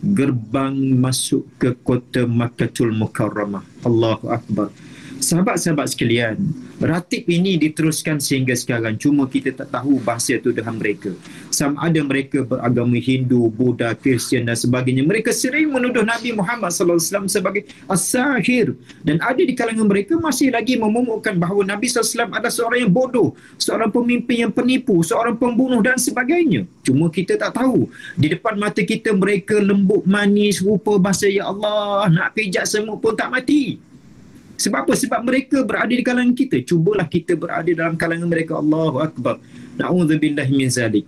Speaker 3: gerbang masuk ke kota Makkatul Mukarramah. Allahu Akbar. Sahabat-sahabat sekalian, ratib ini diteruskan sehingga sekarang, cuma kita tak tahu bahasa tuduhan mereka. Sama ada mereka beragama Hindu, Buddha, Kristian dan sebagainya. Mereka sering menuduh Nabi Muhammad SAW sebagai as-sahir, dan ada di kalangan mereka masih lagi memumukkan bahawa Nabi SAW adalah seorang yang bodoh, seorang pemimpin yang penipu, seorang pembunuh dan sebagainya. Cuma kita tak tahu, di depan mata kita mereka lembut manis, rupa bahasa ya Allah, nak pijak semut pun tak mati. Sebab apa? Sebab mereka berada di kalangan kita. Cubalah kita berada dalam kalangan mereka. Allahu Akbar. Na'udzubillah min zalik.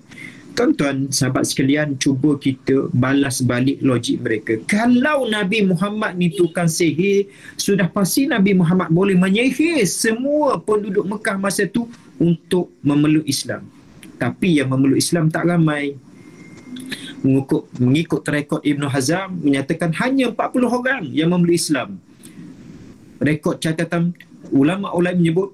Speaker 3: Tuan-tuan, sahabat sekalian, cuba kita balas balik logik mereka. Kalau Nabi Muhammad ni tukang sihir, sudah pasti Nabi Muhammad boleh menyihir semua penduduk Mekah masa tu untuk memeluk Islam. Tapi yang memeluk Islam tak ramai. Mengikut rekod Ibn Hazm menyatakan hanya 40 orang yang memeluk Islam. Rekod catatan ulama-ulama menyebut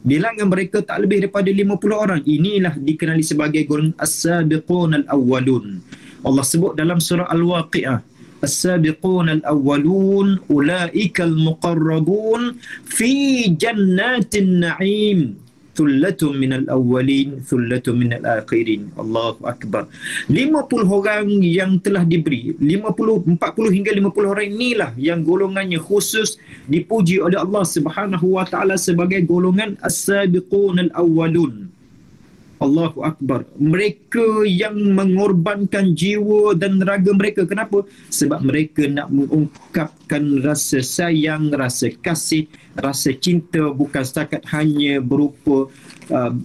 Speaker 3: bilangan mereka tak lebih daripada 50 orang. Inilah dikenali sebagai golongan as-sabiqun al-awwalun. Allah sebut dalam surah Al-Waqi'ah, as-sabiqun al-awwalun ulaika al-muqarrabun fi jannatin na'im thullatun minal awwalin thullatun minal akhirin. Allahu Akbar. 50 orang yang telah diberi, 40 hingga 50 orang inilah yang golongannya khusus dipuji oleh Allah Subhanahu wa taala sebagai golongan as-sabiqun al-awwalun. Allahu Akbar. Mereka yang mengorbankan jiwa dan raga mereka. Kenapa? Sebab mereka nak mengungkapkan rasa sayang, rasa kasih, rasa cinta, bukan setakat hanya berupa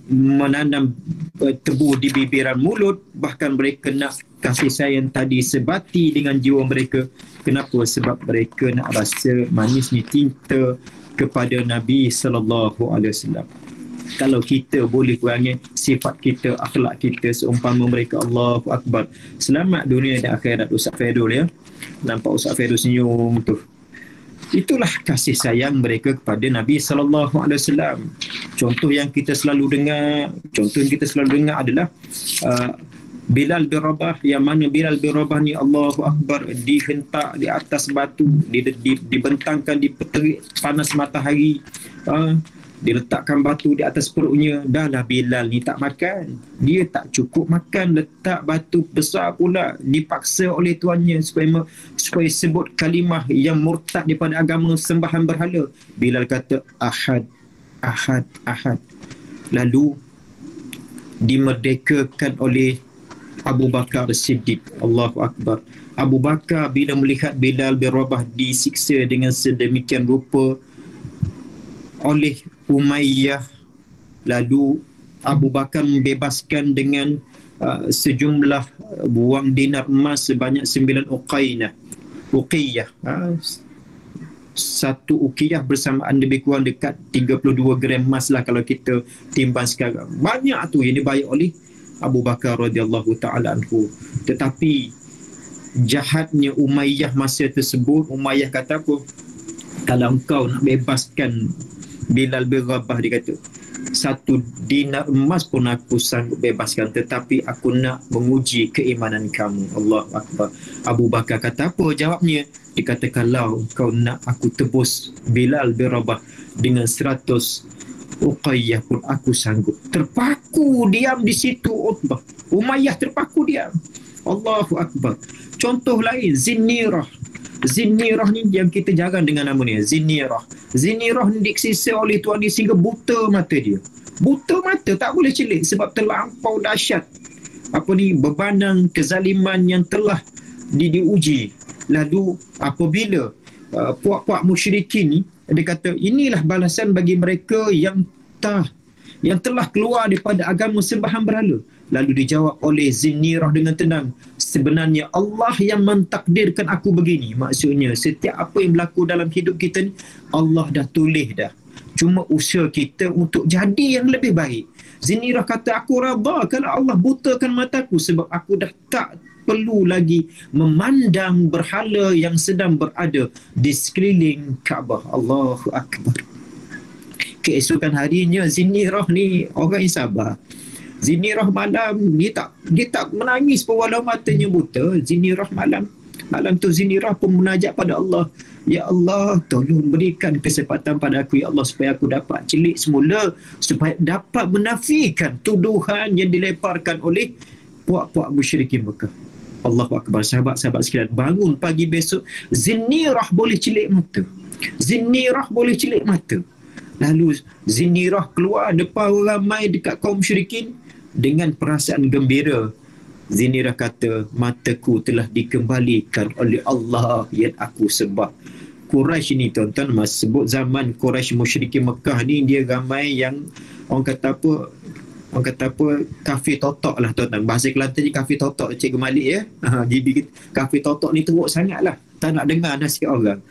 Speaker 3: menanam tebu di bibiran mulut. Bahkan mereka nak kasih sayang tadi sebati dengan jiwa mereka. Kenapa? Sebab mereka nak rasa manisnya cinta kepada Nabi SAW. Kalau kita boleh kurangi sifat kita, akhlak kita seumpama mereka, Allahu Akbar. Selamat dunia dan akhirat. Ustaz Faidul ya. Nampak Ustaz Faidul senyum tu. Itulah kasih sayang mereka kepada Nabi SAW. Contoh yang kita selalu dengar adalah Bilal bin Rabah, yang mana Bilal bin Rabah ni, Allahu Akbar, dihentak di atas batu, dibentangkan di terik panas matahari, diletakkan batu di atas perutnya. Dahlah Bilal ni tak makan, dia tak cukup makan, letak batu besar pula, dipaksa oleh tuannya supaya sebut kalimah yang murtad daripada agama sembahan berhala. Bilal kata ahad, ahad, ahad. Lalu dimerdekakan oleh Abu Bakar Siddiq. Allahu Akbar. Abu Bakar bila melihat Bilal bin Rabah disiksa dengan sedemikian rupa oleh Umayyah, lalu Abu Bakar membebaskan dengan sejumlah buang dinar emas sebanyak 9 uqiyah. Satu uqiyah bersamaan lebih kurang dekat 32 gram emas lah kalau kita timbang sekarang. Banyak tu yang dibayar oleh Abu Bakar radhiyallahu ta'ala anhu. Tetapi jahatnya Umayyah masa tersebut, Umayyah kata apa? Kalau engkau nak bebaskan Bilal bin Rabah, dia kata 1 dinar emas pun aku sanggup bebaskan, tetapi aku nak menguji keimanan kamu. Allahu Akbar. Abu Bakar kata apa jawabnya? Dia kata kalau kau nak aku tebus Bilal bin Rabah dengan 100 uqayyah pun aku sanggup. Terpaku diam di situ Utbah. Umayyah terpaku diam. Allahu Akbar. Contoh lain, Zinnirah ni yang kita jarang dengan nama ni. Zinnirah ni disiksa oleh tuan dia sehingga buta mata dia. Buta mata, tak boleh celik sebab terlampau dahsyat bebanan kezaliman yang telah diuji. Lalu apabila puak-puak musyrikin ni, dia kata inilah balasan bagi mereka yang telah keluar daripada agama sembahan berhala. Lalu dijawab oleh Zinnirah dengan tenang, sebenarnya Allah yang mentakdirkan aku begini. Maksudnya setiap apa yang berlaku dalam hidup kita ni Allah dah tulis dah. Cuma usaha kita untuk jadi yang lebih baik. Zinnirah kata aku redha kalau Allah butakan mataku sebab aku dah tak perlu lagi memandang berhala yang sedang berada di sekeliling Kaabah. Allahu Akbar. keesokan harinya Zinirah ni orang yang sabar. Zinirah malam dia tak menangis pun walau matanya buta. Zinirah malam tu Zinirah pun munajat pada Allah. Ya Allah, tolong berikan kesempatan pada aku ya Allah supaya aku dapat celik semula, supaya dapat menafikan tuduhan yang dilemparkan oleh puak-puak musyrikin Mekah. Allahu Akbar. Sahabat-sahabat sekalian, bangun pagi besok Zinirah boleh celik mata. Zinirah boleh celik mata. Lalu Zinirah keluar depan ramai dekat kaum musyrikin dengan perasaan gembira. Zinirah kata, mataku telah dikembalikan oleh Allah yang aku sembah. Quraisy ni tuan-tuan, masa sebut zaman Quraisy musyrikin Mekah ni, dia ramai yang orang kata apa kafir totok lah tuan-tuan. Bahasa Kelantan ni kafir totok, Cikgu Malik ya. Jadi kafir totok ni teruk sangat lah, tak nak dengar nasihat orang.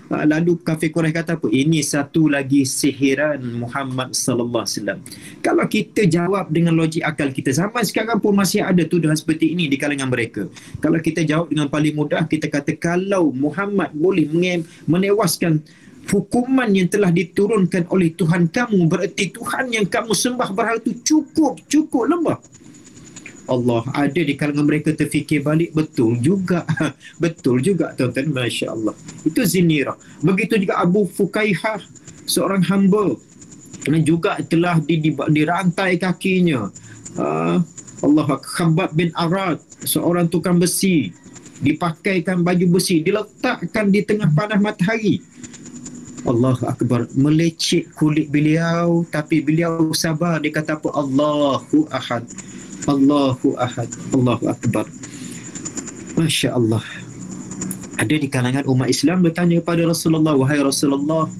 Speaker 3: Lalu kafir Quraisy kata apa? Ini satu lagi sihiran Muhammad sallallahu alaihi wasallam. Kalau kita jawab dengan logik akal kita, zaman sekarang pun masih ada tuduhan seperti ini di kalangan mereka. Kalau kita jawab dengan paling mudah, kita kata kalau Muhammad boleh menewaskan hukuman yang telah diturunkan oleh Tuhan kamu, berarti Tuhan yang kamu sembah berhala itu cukup lemah. Allah, ada di kalangan mereka terfikir balik, betul juga tuan-tuan, Masya Allah. Itu Zinirah. Begitu juga Abu Fukaihah, seorang hamba, juga telah dirantai kakinya. Allah, Khabbab bin Arad, seorang tukang besi, dipakaikan baju besi, diletakkan di tengah panas matahari. Allahu Akbar, melecet kulit beliau, tapi beliau sabar. Dia kata apa? Allahu Ahad, Allahu Ahad, Allahu Akbar. Masya Allah. Ada di kalangan umat Islam bertanya kepada Rasulullah, wahai Rasulullah,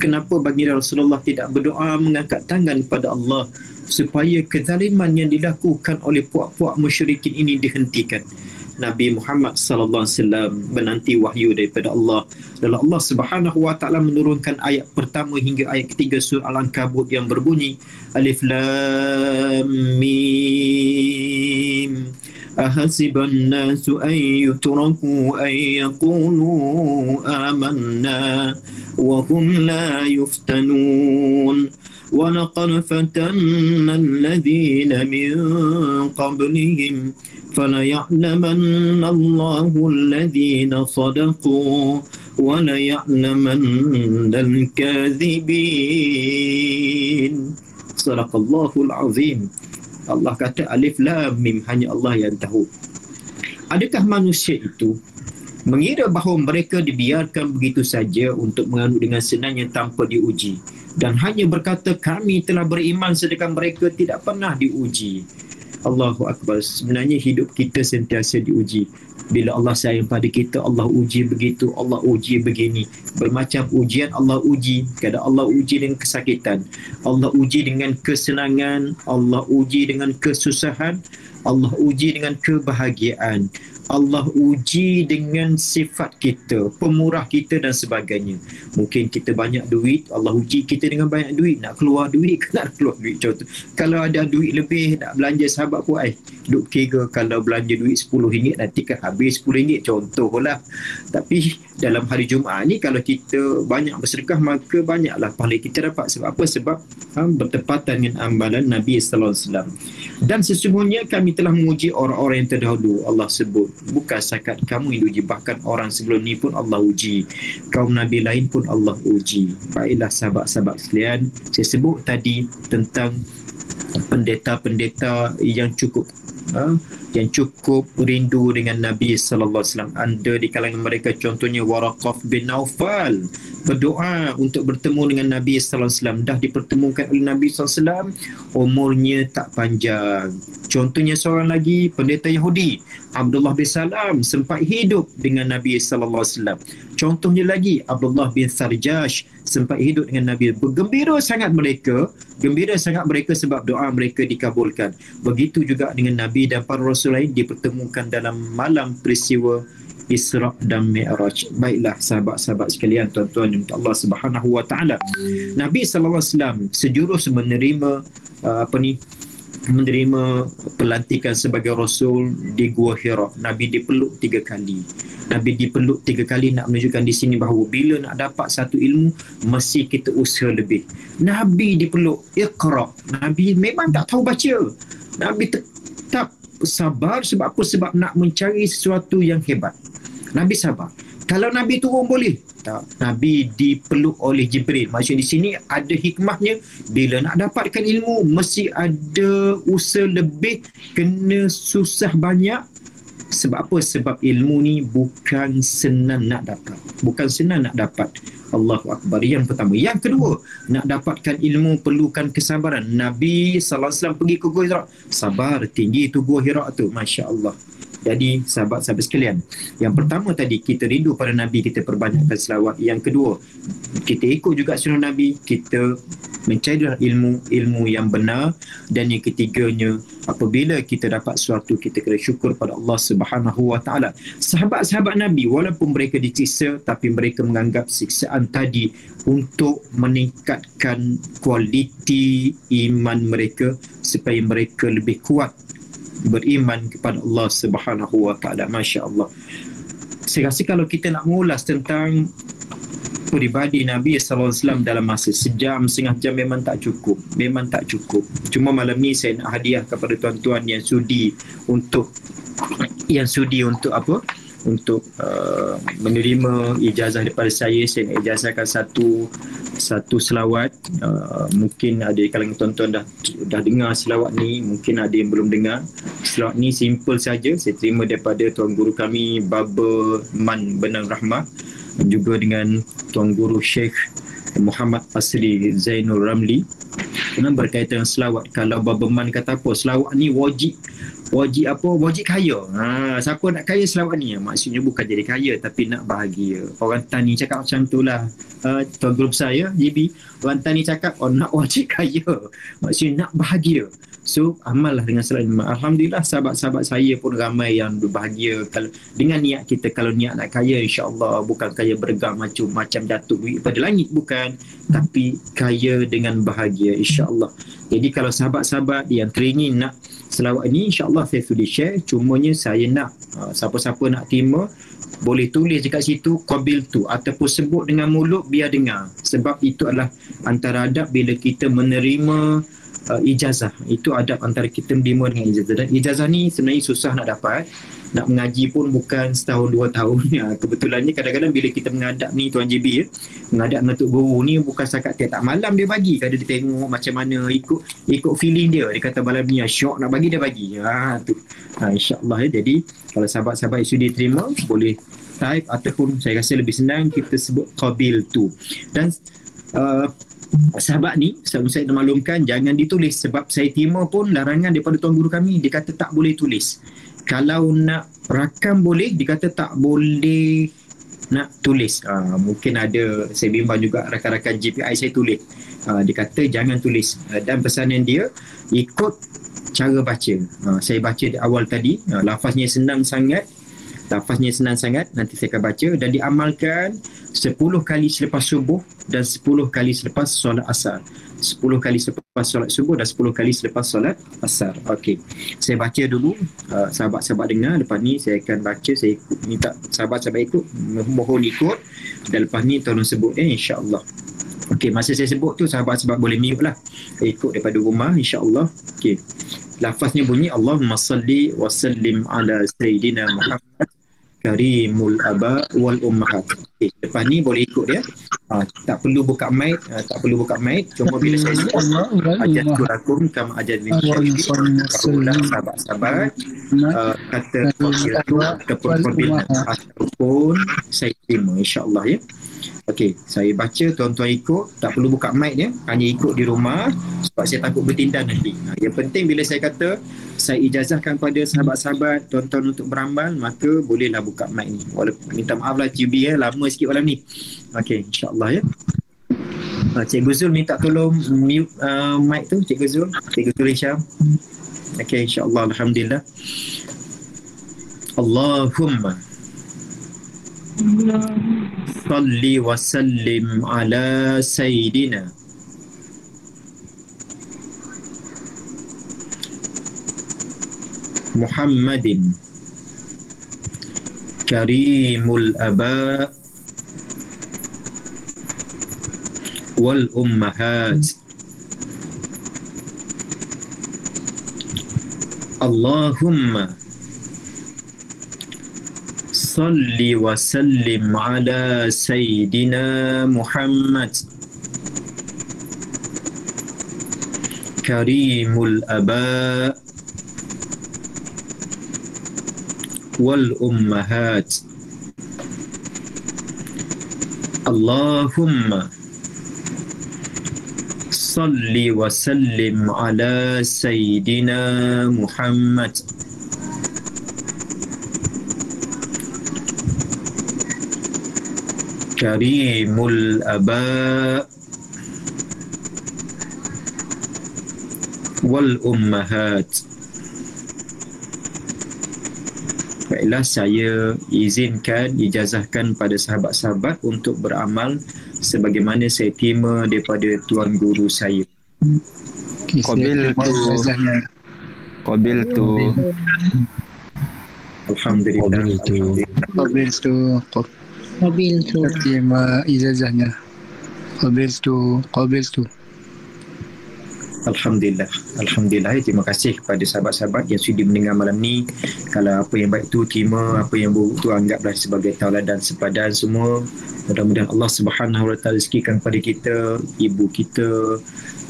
Speaker 3: kenapa baginda Rasulullah tidak berdoa mengangkat tangan kepada Allah supaya kezaliman yang dilakukan oleh puak-puak musyrikin ini dihentikan? Nabi Muhammad sallallahu alaihi wasallam menanti wahyu daripada Allah. Lalu Allah Subhanahu wa taala menurunkan ayat pertama hingga ayat ketiga surah Al-Ankabut yang berbunyi Alif Lam Mim. Ahasiban nasu an yutraku an yaqulu amanna wa hum la yuftanun. ولقد فتنا الذين من قبلهم فليعلمن الله الذين صدقوا وليعلمن الكاذبين. صدق الله العظيم. Allah kata Alif Lam Mim, hanya Allah yang tahu. Adakah manusia itu mengira bahawa mereka dibiarkan begitu saja untuk menganut dengan senangnya tanpa diuji, dan hanya berkata kami telah beriman sedangkan mereka tidak pernah diuji? Allahu Akbar. Sebenarnya hidup kita sentiasa diuji. Bila Allah sayang pada kita, Allah uji begitu, Allah uji begini. Bermacam ujian Allah uji. Kadang Allah uji dengan kesakitan, Allah uji dengan kesenangan, Allah uji dengan kesusahan, Allah uji dengan kebahagiaan, Allah uji dengan sifat kita, pemurah kita dan sebagainya. Mungkin kita banyak duit, Allah uji kita dengan banyak duit. Nak keluar duit ke nak keluar duit? Contoh, kalau ada duit lebih nak belanja, sahabat pun duk kira kalau belanja duit RM10 nanti kan habis RM10, contohlah. Tapi dalam hari Jumaat ni kalau kita banyak bersedekah, maka banyaklah pahala kita dapat. Sebab apa? Sebab bertepatan dengan amalan Nabi sallallahu alaihi wasallam. Dan sesungguhnya kami telah menguji orang-orang yang terdahulu. Allah sebut, bukan setakat kamu yang diuji, bahkan orang sebelum ni pun Allah uji, kaum Nabi lain pun Allah uji. Baiklah sahabat-sahabat sekalian, saya sebut tadi tentang pendeta-pendeta yang cukup rindu dengan Nabi sallallahu alaihi wasallam. Ada di kalangan mereka contohnya Waraqah bin Naufal berdoa untuk bertemu dengan Nabi sallallahu alaihi wasallam. Dah dipertemukan oleh Nabi sallallahu alaihi wasallam, umurnya tak panjang. Contohnya seorang lagi pendeta Yahudi, Abdullah bin Salam, sempat hidup dengan Nabi sallallahu alaihi wasallam. Contohnya lagi Abdullah bin Sarjash, sempat hidup dengan Nabi. Gembira sangat mereka sebab doa mereka dikabulkan. Begitu juga dengan Nabi dan para rasul lain dipertemukan dalam malam peristiwa Isra' dan Mi'raj. Baiklah sahabat-sahabat sekalian, tuan-tuan yang Allah Subhanahu wa taala, Nabi sallallahu alaihi wasallam sejurus menerima menerima pelantikan sebagai Rasul di Gua Hira. Nabi dipeluk 3 kali. Nabi dipeluk 3 kali nak menunjukkan di sini bahawa bila nak dapat satu ilmu, mesti kita usaha lebih. Nabi dipeluk, Iqra. Nabi memang tak tahu baca. Nabi tetap sabar. Sebab apa? Sebab nak mencari sesuatu yang hebat. Nabi sabar. Kalau Nabi turun boleh? Tak. Nabi dipeluk oleh Jibril. Maksudnya di sini ada hikmahnya. Bila nak dapatkan ilmu, mesti ada usaha lebih, kena susah banyak. Sebab apa? Sebab ilmu ni bukan senang nak dapat. Bukan senang nak dapat. Allahu Akbar. Yang pertama. Yang kedua, nak dapatkan ilmu perlukan kesabaran. Nabi SAW pergi ke Gua Hira. Sabar, tinggi tu Gua Hira tu. Masya Allah. Jadi sahabat-sahabat sekalian, yang pertama tadi, kita rindu pada Nabi, kita perbanyakkan selawat. Yang kedua, kita ikut juga sunnah Nabi, kita mencari ilmu yang benar. Dan yang ketiganya, apabila kita dapat sesuatu, kita kena syukur pada Allah Subhanahu Wa Taala. Sahabat-sahabat Nabi, walaupun mereka disiksa, tapi mereka menganggap siksaan tadi untuk meningkatkan kualiti iman mereka, supaya mereka lebih kuat beriman kepada Allah Subhanahu Wa Taala. Masya Allah. Saya rasa kalau kita nak mengulas tentang peribadi Nabi SAW dalam masa sejam, setengah jam memang tak cukup. Memang tak cukup. Cuma malam ni saya nak hadiah kepada tuan-tuan yang sudi untuk apa? Untuk menerima ijazah daripada saya. Saya nak ijazahkan satu selawat. Mungkin ada di kalangan tuan-tuan dah dengar selawat ni, mungkin ada yang belum dengar. Selawat ni simple saja. Saya terima daripada tuan guru kami Baba Man Benang Rahmah, juga dengan tuan guru Sheikh Muhammad Asri Zainul Ramli. Kerana berkaitan dengan selawat, kalau Baba Man kata apa, selawat ni wajib apa? Wajib kaya. Siapa nak kaya selawat ni? Maksudnya bukan jadi kaya, tapi nak bahagia. Orang Tani cakap macam tu lah. Tuan guru saya, JB, orang Tani cakap, nak wajib kaya. Maksudnya nak bahagia. So, amallah dengan selawat ni. Alhamdulillah, sahabat-sahabat saya pun ramai yang berbahagia. Kalau dengan niat kita, kalau niat nak kaya, insya-Allah bukan kaya bergang macam jatuh duit pada langit, bukan. Tapi kaya dengan bahagia, insya-Allah. Jadi kalau sahabat-sahabat yang teringin nak selawat ini, insya-Allah saya sudi share. Cumanya saya nak siapa-siapa nak terima, boleh tulis dekat situ qabil tu, ataupun sebut dengan mulut biar dengar. Sebab itu adalah antara adab bila kita menerima ijazah. Itu adab antara kita menerima dengan ijazah. Dan ijazah ni sebenarnya susah nak dapat. Nak mengaji pun bukan setahun 2 tahun. Kebetulannya kadang-kadang bila kita menghadap ni Tuan JB, menghadap dengan Tok Guru ni bukan setakat tiap malam dia bagi. Kadang dia tengok macam mana, ikut feeling dia. Dia kata malam ni syok nak bagi, dia bagi. Tu. InsyaAllah ya. Jadi kalau sahabat-sahabat yang sudah terima, boleh type, ataupun saya rasa lebih senang kita sebut qabil tu. Dan sahabat ni, saya nak maklumkan, jangan ditulis. Sebab saya terima pun larangan daripada Tuan Guru kami, dia kata tak boleh tulis. Kalau nak rakam boleh, dia kata tak boleh nak tulis. Mungkin ada, saya bimbang juga rakan-rakan GPI saya tulis. Dia kata jangan tulis. Dan pesanan dia, ikut cara baca. Saya baca di awal tadi, lafaznya senang sangat. Nanti saya akan baca. Dan diamalkan 10 kali selepas subuh dan 10 kali selepas solat asar. 10 kali selepas solat subuh dan 10 kali selepas solat asar. Okey. Saya baca dulu, sahabat-sahabat dengar. Lepas ni saya akan baca, saya minta sahabat-sahabat ikut, mohon ikut. Dan lepas ni tolong sebut insya-Allah. Okey, masa saya sebut tu sahabat-sahabat boleh mute lah. Ikut daripada rumah insya-Allah. Okey. Lafaznya bunyi Allahumma salli wa sallim ala sayyidina Muhammad karimul aba wal ummahat. Okay, lepas ni boleh ikut dia. Tak perlu buka mic, cuma bila saya sebut ajatulakum kama ajat min syai'i, sahabat-sahabat kata qabil ataupun saya terima insya-Allah ya. Okey, saya baca, tuan-tuan ikut, tak perlu buka mic dia, hanya ikut di rumah sebab saya takut bertindak nanti. Yang penting bila saya kata saya ijazahkan pada sahabat-sahabat tuan-tuan untuk beramal, maka bolehlah buka mic ni. Walaupun minta maaf lah GB lama sikit malam ni. Okey, insya-Allah ya. Cikgu Zul minta tolong mute mic tu, Cikgu Zul Hisham. Okey, insya-Allah, alhamdulillah. Allahumma salli wa sallim ala sayyidina Muhammadin karimul aba wal ummahat Allahumma salli wa sallim ala Sayyidina Muhammad karimul aba wal ummahat Allahumma salli wa sallim ala Sayyidina Muhammad karimul aba wal ummahat. Baiklah, saya izinkan, ijazahkan pada sahabat-sahabat untuk beramal sebagaimana saya terima daripada Tuan Guru saya.
Speaker 2: Qabil tu.
Speaker 3: Alhamdulillah.
Speaker 4: Qabil tu terima ijazahnya. Qabil tu.
Speaker 3: Alhamdulillah. Alhamdulillah. Terima kasih kepada sahabat-sahabat yang sudi mendengar malam ni. Kalau apa yang baik tu terima, apa yang buruk tu anggaplah sebagai tauladan sepadan semua. Mudah-mudahan Allah Subhanahu Wa Taala rezekikan kepada kita, ibu kita,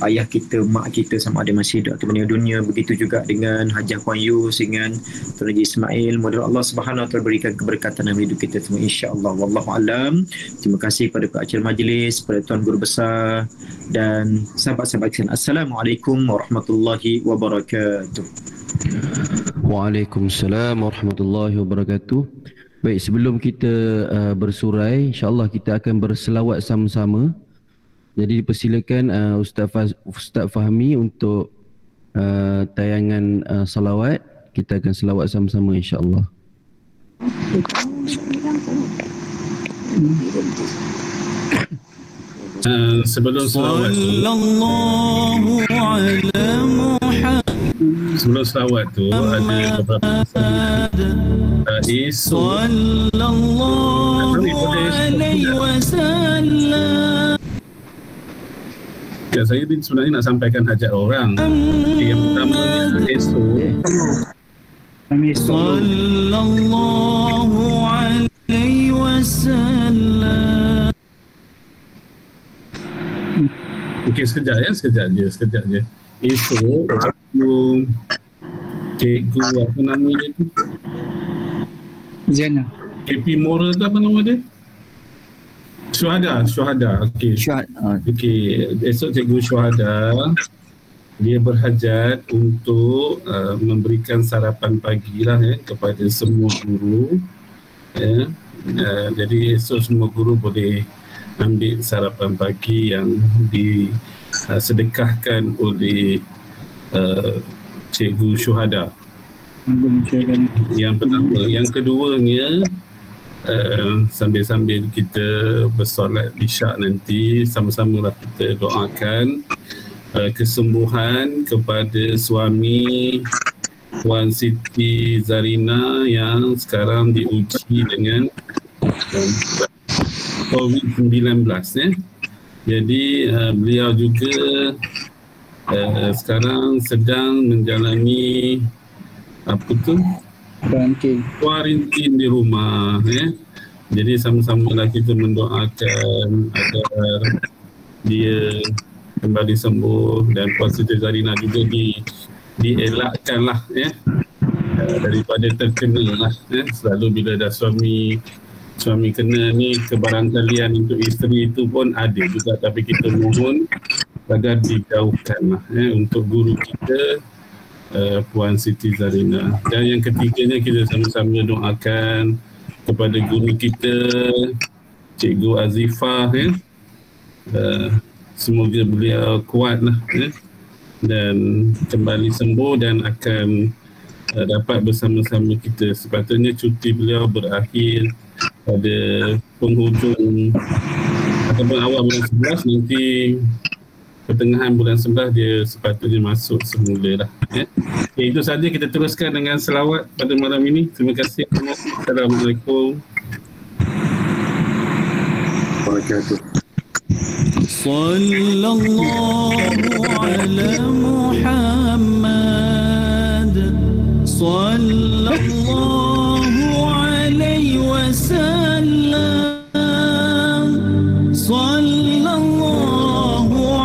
Speaker 3: ayah kita, mak kita sama ada masih hidup atau meninggal dunia. Begitu juga dengan Hajah Puan Yus, dengan Tuan Haji Ismail. Mudah-mudahan Allah Subhanahu Wa Taala berikan keberkatan dalam hidup kita semua, insya-Allah. Wallahu alam. Terima kasih kepada pengacara majlis, kepada Tuan Guru Besar dan sahabat-sahabat sekalian. Assalamualaikum warahmatullahi wabarakatuh.
Speaker 1: Waalaikumsalam warahmatullahi wabarakatuh. Baik, sebelum kita bersurai, insya-Allah kita akan berselawat sama-sama. Jadi dipersilakan Ustaz Fahmi untuk tayangan salawat. Kita akan selawat sama-sama, insya-Allah.
Speaker 5: Sebelum selawat tu ada beberapa isu ya, saya sebenarnya nak sampaikan hajat orang. Yang pertama esok sallallahu alaihi wasallam. Okey, sekejap je. Esok cikgu apa nama dia tu?
Speaker 4: Zena.
Speaker 5: KP Moral tu apa nama dia? Syuhada. Okey. Okey, esok cikgu Syuhada dia berhajat untuk memberikan sarapan pagi lah kepada semua guru. Jadi esok semua guru boleh ambil sarapan pagi yang disedekahkan oleh Cikgu Syuhada. Yang pertama. Yang keduanya, sambil-sambil kita bersolat isyak nanti, sama-samalah kita doakan kesembuhan kepada suami Puan Siti Zarina yang sekarang diuji dengan COVID-19. Jadi beliau juga sekarang sedang menjalani kuarantin di rumah. Jadi sama-samalah kita mendoakan agar dia kembali sembuh dan Puan Siti Zarina juga dielakkanlah daripada terkena lah. Selalu bila dah suami kena ni, kebarangkalian untuk isteri itu pun ada juga, tapi kita mohon agar dijauhkan lah untuk guru kita Puan Siti Zarina. Dan yang ketiganya, kita sama-sama doakan kepada guru kita Cikgu Azifah, semoga beliau kuat lah dan kembali sembuh dan akan dapat bersama-sama kita. Sepatutnya cuti beliau berakhir pada penghujung ataupun awal bulan 11, nanti pertengahan bulan 11 dia sepatutnya masuk semula lah. Okay, itu saja, kita teruskan dengan selawat pada malam ini. Terima kasih. Assalamualaikum warahmatullahi wabarakatuh.
Speaker 6: Sallallahu ala Muhammad, sallallahu alaihi wasallam, sallallahu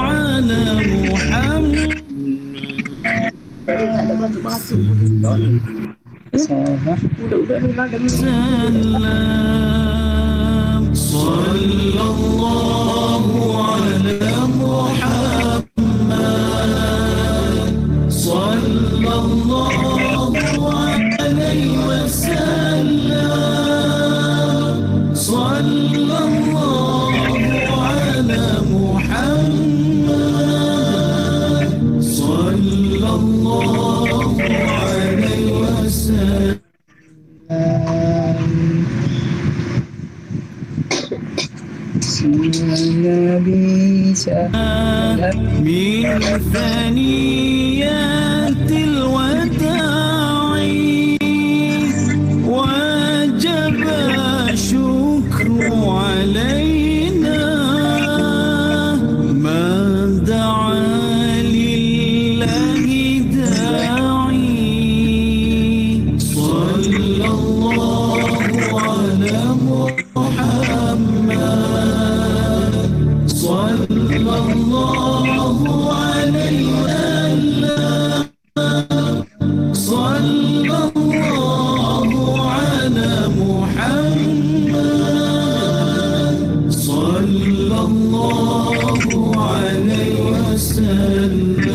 Speaker 6: ala Muhammad, salam, sallallahu ala Muhammad, sallallahu alaihi wasallam, sallallahu ala Muhammad, sallallahu alaihi wasallam.
Speaker 4: Nabi
Speaker 6: من ثنيات الوداع وجب الشكر علينا ما دعا لله داعي صلى الله على محمد صلى الله عليه وسلم صلى الله على محمد صلى الله عليه وسلم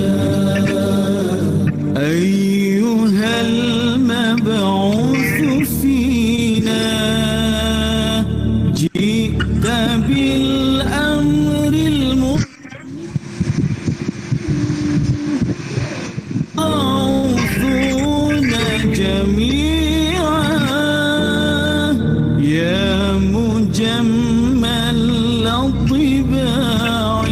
Speaker 6: أيها المبعوث فينا جئت بالأمر الموعوثون جميعا يا مجمل الطباع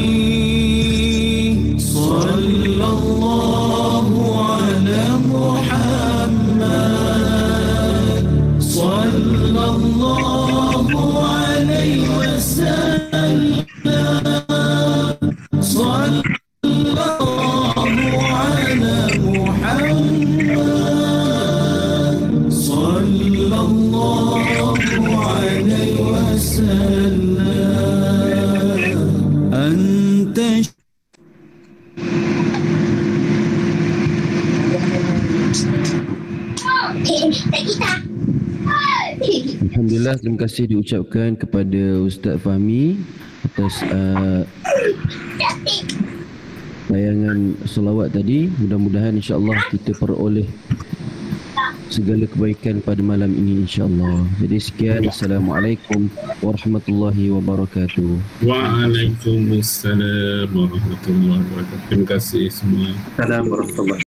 Speaker 6: صلى الله على محمد صلى الله عليه وسلم صلى الله على محمد صلى الله عليه وسلم أنت
Speaker 1: Alhamdulillah, terima kasih diucapkan kepada Ustaz Fahmi atas tayangan selawat tadi. Mudah-mudahan insya-Allah kita peroleh segala kebaikan pada malam ini insya-Allah. Jadi sekian, assalamualaikum warahmatullahi wabarakatuh.
Speaker 5: Waalaikumsalam warahmatullahi wabarakatuh. Terima kasih semua.
Speaker 3: Assalamualaikum warahmatullahi